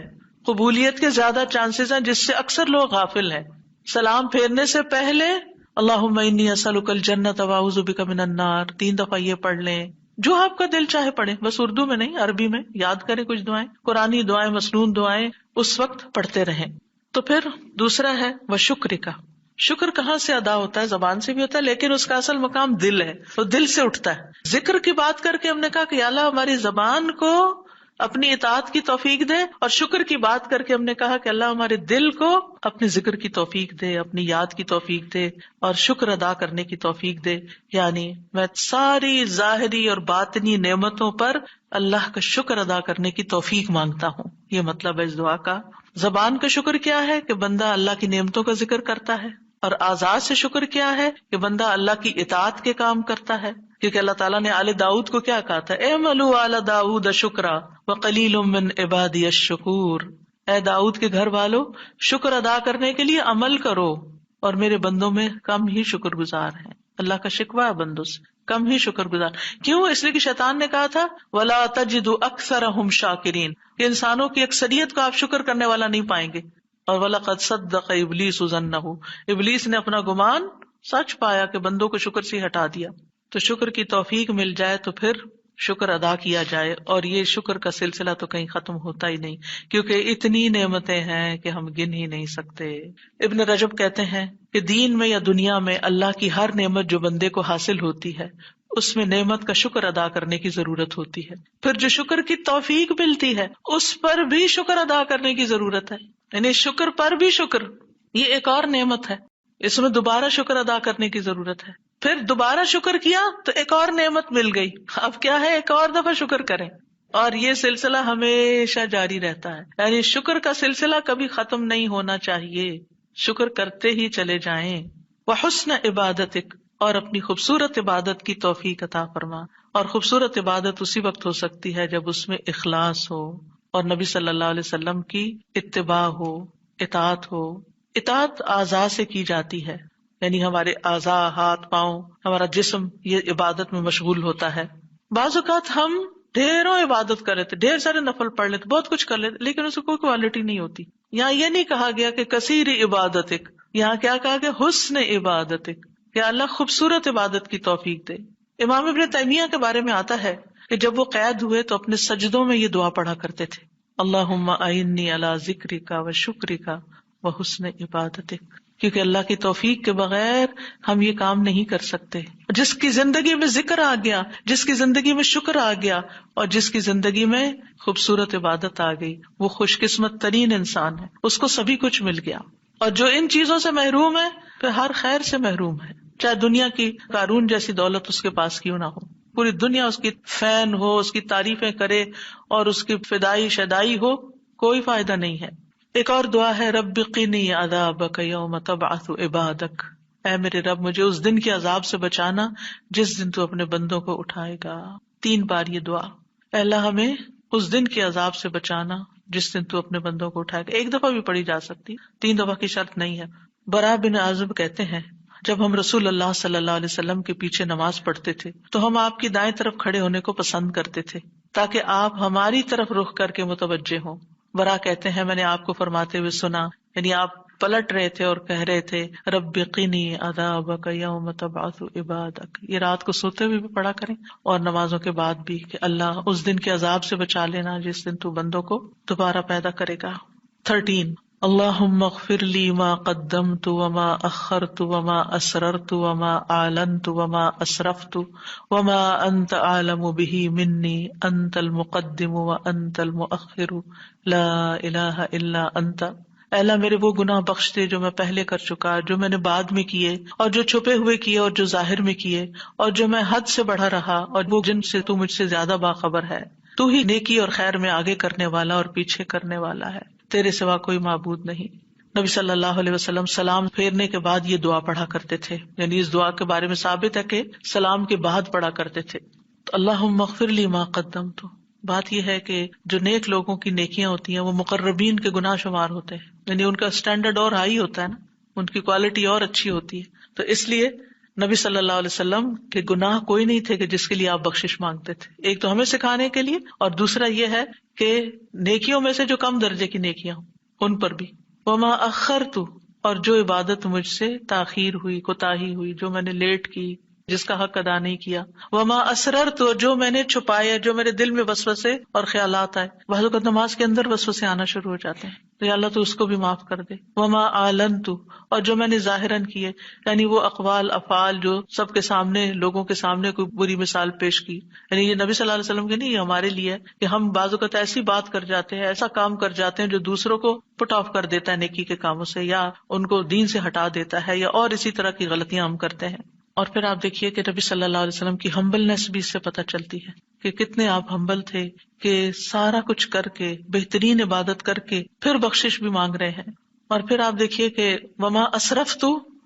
قبولیت کے زیادہ چانسز ہیں، جس سے اکثر لوگ غافل ہیں. سلام پھیرنے سے پہلے اللہم انی اسألک الجنۃ واعوذ بک من النار 3 دفعہ یہ پڑھ لیں. جو آپ کا دل چاہے پڑھیں، بس اردو میں نہیں، عربی میں یاد کریں کچھ دعائیں، قرآنی دعائیں، مسنون دعائیں اس وقت پڑھتے رہیں. تو پھر دوسرا ہے وشکر کا. شکر کہاں سے ادا ہوتا ہے؟ زبان سے بھی ہوتا ہے، لیکن اس کا اصل مقام دل ہے، وہ دل سے اٹھتا ہے. ذکر کی بات کر کے ہم نے کہا کہ یا اللہ ہماری زبان کو اپنی اطاعت کی توفیق دے، اور شکر کی بات کر کے ہم نے کہا کہ اللہ ہمارے دل کو اپنے ذکر کی توفیق دے، اپنی یاد کی توفیق دے، اور شکر ادا کرنے کی توفیق دے. یعنی میں ساری ظاہری اور باطنی نعمتوں پر اللہ کا شکر ادا کرنے کی توفیق مانگتا ہوں. یہ مطلب ہے اس دعا کا. زبان کا شکر کیا ہے کہ بندہ اللہ کی نعمتوں کا ذکر کرتا ہے، اور اعضاء سے شکر کیا ہے کہ بندہ اللہ کی اطاعت کے کام کرتا ہے. کیونکہ اللہ تعالیٰ نے آل داؤد کو کیا کہا تھا؟ اعملوا آل داؤد شکرا وقلیل من عبادی الشکور. اے داؤد کے گھر والو، شکر ادا کرنے کے لیے عمل کرو، اور میرے بندوں میں کم ہی شکر گزار ہیں. اللہ کا شکوہ ہے بندوں سے، کم ہی شکر گزار. کیوں؟ اس لیے کہ شیطان نے کہا تھا وَلَا تَجِدُ أَكْثَرَهُمْ شَاكِرِينَ، کہ انسانوں کی اکثریت کو آپ شکر کرنے والا نہیں پائیں گے. اور وَلَقَدْ صَدَّقَ إِبْلِيسُ ظَنَّهُ، ابلیس نے اپنا گمان سچ پایا کہ بندوں کو شکر سے ہٹا دیا. تو شکر کی توفیق مل جائے تو پھر شکر ادا کیا جائے. اور یہ شکر کا سلسلہ تو کہیں ختم ہوتا ہی نہیں، کیونکہ اتنی نعمتیں ہیں کہ ہم گن ہی نہیں سکتے. ابن رجب کہتے ہیں کہ دین میں یا دنیا میں اللہ کی ہر نعمت جو بندے کو حاصل ہوتی ہے، اس میں نعمت کا شکر ادا کرنے کی ضرورت ہوتی ہے. پھر جو شکر کی توفیق ملتی ہے اس پر بھی شکر ادا کرنے کی ضرورت ہے. یعنی شکر پر بھی شکر، یہ ایک اور نعمت ہے، اس میں دوبارہ شکر ادا کرنے کی ضرورت ہے. پھر دوبارہ شکر کیا تو ایک اور نعمت مل گئی، اب کیا ہے؟ ایک اور دفعہ شکر کریں. اور یہ سلسلہ ہمیشہ جاری رہتا ہے، یعنی شکر کا سلسلہ کبھی ختم نہیں ہونا چاہیے، شکر کرتے ہی چلے جائیں. وحسن عبادتک، اور اپنی خوبصورت عبادت کی توفیق عطا فرما. اور خوبصورت عبادت اسی وقت ہو سکتی ہے جب اس میں اخلاص ہو، اور نبی صلی اللہ علیہ وسلم کی اتباع ہو، اطاعت ہو. اطاعت اعضاء سے کی جاتی ہے، یعنی ہمارے اعضاء، ہاتھ پاؤں، ہمارا جسم یہ عبادت میں مشغول ہوتا ہے. بعض اوقات ہم ڈھیروں عبادت کر لیتے، ڈھیر سارے نفل پڑھ لیتے، بہت کچھ کر لیتے، لیکن اس کو کوئی کوالٹی نہیں ہوتی. یہاں یہ نہیں کہا گیا کہ کثیر عبادتک، یہاں کیا کہا گیا؟ حسن عبادتک، کہ اللہ خوبصورت عبادت کی توفیق دے. امام ابن تیمیہ کے بارے میں آتا ہے کہ جب وہ قید ہوئے تو اپنے سجدوں میں یہ دعا پڑھا کرتے تھے، اللہم اعنی علی ذکرک و شکرک و حسن عبادتک. کیونکہ اللہ کی توفیق کے بغیر ہم یہ کام نہیں کر سکتے. جس کی زندگی میں ذکر آ گیا، جس کی زندگی میں شکر آ گیا، اور جس کی زندگی میں خوبصورت عبادت آ گئی، وہ خوش قسمت ترین انسان ہے، اس کو سبھی کچھ مل گیا. اور جو ان چیزوں سے محروم ہے پھر ہر خیر سے محروم ہے، چاہے دنیا کی قارون جیسی دولت اس کے پاس کیوں نہ ہو، پوری دنیا اس کی فین ہو، اس کی تعریفیں کرے اور اس کی فدائی شدائی ہو، کوئی فائدہ نہیں ہے. ایک اور دعا ہے رب قنی عذابک یوم تبعث عبادک، اے میرے رب مجھے اس دن کے عذاب سے بچانا جس دن تو اپنے بندوں کو اٹھائے گا. 3 بار یہ دعا، اے اللہ ہمیں اس دن کے عذاب سے بچانا جس دن تو اپنے بندوں کو اٹھائے گا. 1 دفعہ بھی پڑھی جا سکتی، 3 دفعہ کی شرط نہیں ہے. برا بن عازب کہتے ہیں جب ہم رسول اللہ صلی اللہ علیہ وسلم کے پیچھے نماز پڑھتے تھے تو ہم آپ کی دائیں طرف کھڑے ہونے کو پسند کرتے تھے تاکہ آپ ہماری طرف رخ کر کے متوجہ ہوں. برا کہتے ہیں میں نے آپ کو فرماتے ہوئے سنا، یعنی آپ پلٹ رہے تھے اور کہہ رہے تھے رب قنی عذابک یوم تبعث عبادک. یہ رات کو سوتے ہوئے بھی پڑھا کریں اور نمازوں کے بعد بھی کہ اللہ اس دن کے عذاب سے بچا لینا جس دن تو بندوں کو دوبارہ پیدا کرے گا. 13 اللہم اغفر لی ما قدمت وما اخرت وما اسررت وما اعلنت وما اسرفت وما انت اعلم به منی انت المقدم وانت المؤخر لا الہ الا انت. اے اللہ میرے وہ گناہ بخش دے جو میں پہلے کر چکا، جو میں نے بعد میں کیے، اور جو چھپے ہوئے کیے اور جو ظاہر میں کیے، اور جو میں حد سے بڑھا رہا اور وہ جن سے تو مجھ سے زیادہ باخبر ہے. تو ہی نیکی اور خیر میں آگے کرنے والا اور پیچھے کرنے والا ہے، تیرے سوا کوئی معبود نہیں. نبی صلی اللہ علیہ وسلم سلام پھیرنے کے بعد یہ دعا پڑھا کرتے تھے، یعنی اس دعا کے بارے میں ثابت ہے کہ سلام کے بعد پڑھا کرتے تھے. اللہم اغفر لی ما قدمت. بات یہ ہے کہ جو نیک لوگوں کی نیکیاں ہوتی ہیں وہ مقربین کے گناہ شمار ہوتے ہیں، یعنی ان کا اسٹینڈرڈ اور ہائی ہوتا ہے نا، ان کی کوالٹی اور اچھی ہوتی ہے. تو اس لیے نبی صلی اللہ علیہ وسلم کے گناہ کوئی نہیں تھے کہ جس کے لیے آپ بخشش مانگتے تھے. ایک تو ہمیں سکھانے کے لیے، اور دوسرا یہ ہے کہ نیکیوں میں سے جو کم درجے کی نیکیاں ہوں ان پر بھی. وما اخرت، اور جو عبادت مجھ سے تاخیر ہوئی، کوتاہی ہوئی، جو میں نے لیٹ کی، جس کا حق ادا نہیں کیا. وما اسررت، اور جو میں نے چھپایا، جو میرے دل میں وسوسے اور خیالات آئے. بعض اوقات نماز کے اندر وسوسے آنا شروع ہو جاتے ہیں تو یا اللہ تو اس کو بھی معاف کر دے. وما اعلنت، اور جو میں نے ظاہراً کیے، یعنی وہ اقوال افعال جو سب کے سامنے، لوگوں کے سامنے کوئی بری مثال پیش کی. یعنی یہ نبی صلی اللہ علیہ وسلم کے نہیں، یہ ہمارے لیے ہے کہ ہم بعض اوقات ایسی بات کر جاتے ہیں، ایسا کام کر جاتے ہیں جو دوسروں کو پٹ آف کر دیتا ہے نیکی کے کاموں سے، یا ان کو دین سے ہٹا دیتا ہے، یا اور اسی طرح کی غلطیاں ہم کرتے ہیں. اور پھر آپ دیکھیے کہ نبی صلی اللہ علیہ وسلم کی ہمبلنس بھی اس سے پتہ چلتی ہے کہ کتنے آپ ہمبل تھے، کہ سارا کچھ کر کے، بہترین عبادت کر کے پھر بخشش بھی مانگ رہے ہیں. اور پھر آپ دیکھیے کہ وما اسرفت،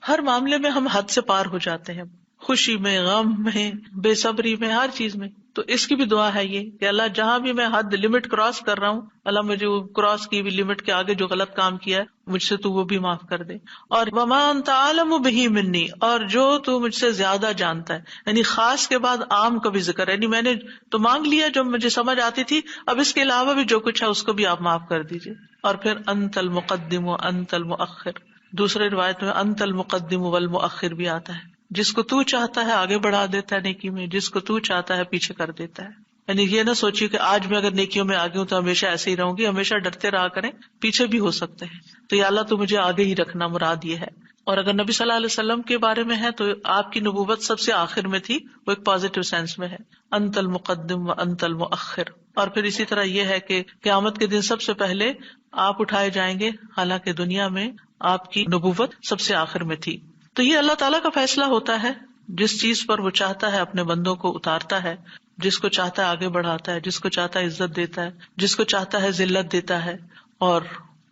ہر معاملے میں ہم حد سے پار ہو جاتے ہیں، خوشی میں، غم میں، بے صبری میں، ہر چیز میں. تو اس کی بھی دعا ہے یہ کہ اللہ جہاں بھی میں حد لمٹ کراس کر رہا ہوں، اللہ مجھے وہ کراس کی بھی لمٹ کے آگے جو غلط کام کیا ہے مجھ سے تو وہ بھی معاف کر دے. اور وما انت عالم بہ منی، اور جو تو مجھ سے زیادہ جانتا ہے. یعنی خاص کے بعد عام کا بھی ذکر ہے، یعنی میں نے تو مانگ لیا جو مجھے سمجھ آتی تھی، اب اس کے علاوہ بھی جو کچھ ہے اس کو بھی آپ معاف کر دیجیے. اور پھر انت المقدم و انت المؤخر. دوسرے روایت میں انت المقدم والمؤخر بھی آتا ہے، جس کو تو چاہتا ہے آگے بڑھا دیتا ہے نیکی میں، جس کو تو چاہتا ہے پیچھے کر دیتا ہے. یعنی یہ نہ سوچیے کہ آج میں اگر نیکیوں میں آگے ہوں تو ہمیشہ ایسے ہی رہوں گی، ہمیشہ ڈرتے رہا کریں، پیچھے بھی ہو سکتے ہیں. تو یا اللہ تو مجھے آگے ہی رکھنا، مراد یہ ہے. اور اگر نبی صلی اللہ علیہ وسلم کے بارے میں ہے تو آپ کی نبوت سب سے آخر میں تھی، وہ ایک پازیٹیو سینس میں ہے، انت المقدم و انت المؤخر. اور پھر اسی طرح یہ ہے کہ قیامت کے دن سب سے پہلے آپ اٹھائے جائیں گے، حالانکہ دنیا میں آپ کی نبوت سب سے آخر میں تھی. تو یہ اللہ تعالیٰ کا فیصلہ ہوتا ہے، جس چیز پر وہ چاہتا ہے اپنے بندوں کو اتارتا ہے، جس کو چاہتا ہے آگے بڑھاتا ہے، جس کو چاہتا ہے عزت دیتا ہے، جس کو چاہتا ہے ذلت دیتا ہے. اور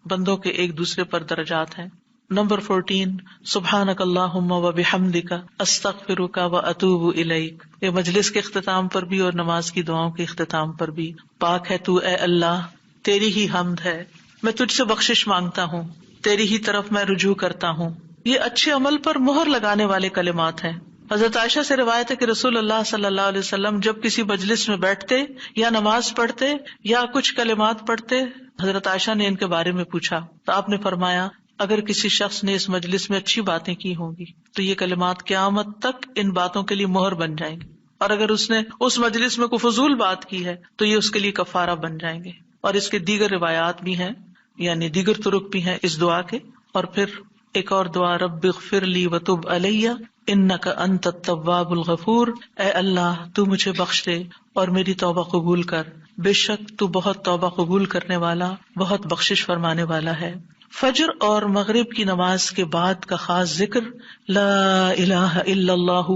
بندوں کے ایک دوسرے پر درجات ہیں. نمبر 14 سبحانک اللہم و بحمدک استغفرک و اتوب الیک. یہ مجلس کے اختتام پر بھی اور نماز کی دعاؤں کے اختتام پر بھی پاک ہے تو اے اللہ، تیری ہی حمد ہے، میں تجھ سے بخشش مانگتا ہوں، تیری ہی طرف میں رجوع کرتا ہوں. یہ اچھے عمل پر مہر لگانے والے کلمات ہیں. حضرت عائشہ سے روایت ہے کہ رسول اللہ صلی اللہ علیہ وسلم جب کسی مجلس میں بیٹھتے یا نماز پڑھتے یا کچھ کلمات پڑھتے، حضرت عائشہ نے ان کے بارے میں پوچھا تو آپ نے فرمایا اگر کسی شخص نے اس مجلس میں اچھی باتیں کی ہوں گی تو یہ کلمات قیامت تک ان باتوں کے لیے مہر بن جائیں گے، اور اگر اس نے اس مجلس میں کوئی فضول بات کی ہے تو یہ اس کے لیے کفارہ بن جائیں گے. اور اس کے دیگر روایات بھی ہیں، یعنی دیگر طرق بھی ہیں اس دعا کے. اور پھر ایک اور دعا، رب اغفر لی وتب علی انک انت التواب الغفور. اے اللہ تو مجھے بخش دے اور میری توبہ قبول کر، بے شک تو بہت توبہ قبول کرنے والا، بہت بخشش فرمانے والا ہے. فجر اور مغرب کی نماز کے بعد کا خاص ذکر لا الہ الا اللہ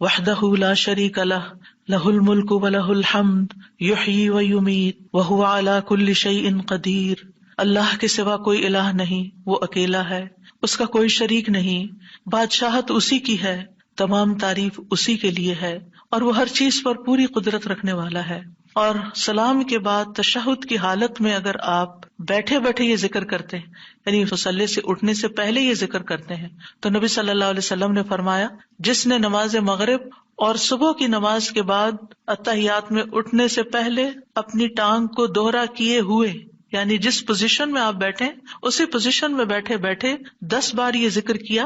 وحدہ لا شریک لہ لہ الملک ولہ الحمد یحیی ویمیت وہو علی کل شیء قدیر. اللہ کے سوا کوئی الہ نہیں، وہ اکیلا ہے، اس کا کوئی شریک نہیں، بادشاہت اسی کی ہے، تمام تعریف اسی کے لیے ہے، اور وہ ہر چیز پر پوری قدرت رکھنے والا ہے. اور سلام کے بعد تشہد کی حالت میں اگر آپ بیٹھے بیٹھے یہ ذکر کرتے ہیں، یعنی مصلی سے اٹھنے سے پہلے یہ ذکر کرتے ہیں، تو نبی صلی اللہ علیہ وسلم نے فرمایا جس نے نماز مغرب اور صبح کی نماز کے بعد اتحیات میں اٹھنے سے پہلے اپنی ٹانگ کو دوہرا کیے ہوئے، یعنی جس پوزیشن میں آپ بیٹھے اسی پوزیشن میں بیٹھے بیٹھے 10 بار یہ ذکر کیا،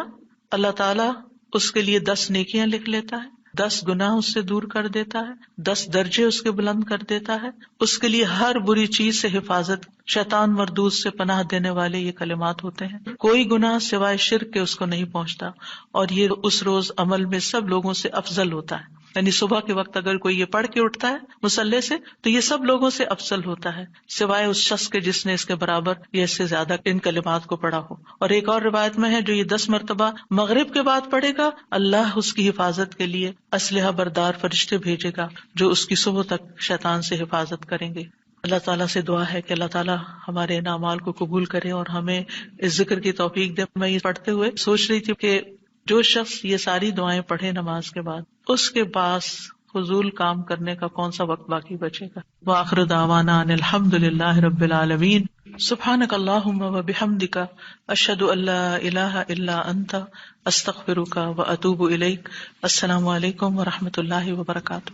اللہ تعالیٰ اس کے لیے 10 نیکیاں لکھ لیتا ہے، 10 گناہ اس سے دور کر دیتا ہے، 10 درجے اس کے بلند کر دیتا ہے، اس کے لیے ہر بری چیز سے حفاظت، شیطان مردود سے پناہ دینے والے یہ کلمات ہوتے ہیں۔ کوئی گناہ سوائے شرک کے اس کو نہیں پہنچتا، اور یہ اس روز عمل میں سب لوگوں سے افضل ہوتا ہے، یعنی صبح کے وقت اگر کوئی یہ پڑھ کے اٹھتا ہے مصلی سے تو یہ سب لوگوں سے افضل ہوتا ہے، سوائے اس شخص کے جس نے اس کے برابر یا اس سے زیادہ ان کلمات کو پڑھا ہو۔ اور ایک اور روایت میں ہے جو یہ 10 مرتبہ مغرب کے بعد پڑھے گا، اللہ اس کی حفاظت کے لیے اسلحہ بردار فرشتے بھیجے گا جو اس کی صبح تک شیطان سے حفاظت کریں گے۔ اللہ تعالیٰ سے دعا ہے کہ اللہ تعالیٰ ہمارے ان اعمال کو قبول کرے اور ہمیں اس ذکر کی توفیق دے۔ میں یہ پڑھتے ہوئے سوچ رہی تھی کہ جو شخص یہ ساری دعائیں پڑھے نماز کے بعد، اس کے پاس فضول کام کرنے کا کون سا وقت باقی بچے گا۔ وآخر دعوانا ان الحمد للہ رب العالمین۔ سبحانک اللہم وبحمدک، اشہد ان لا الہ الا انت، استغفرک واتوب الیک۔ السلام علیکم ورحمۃ اللہ وبرکاتہ۔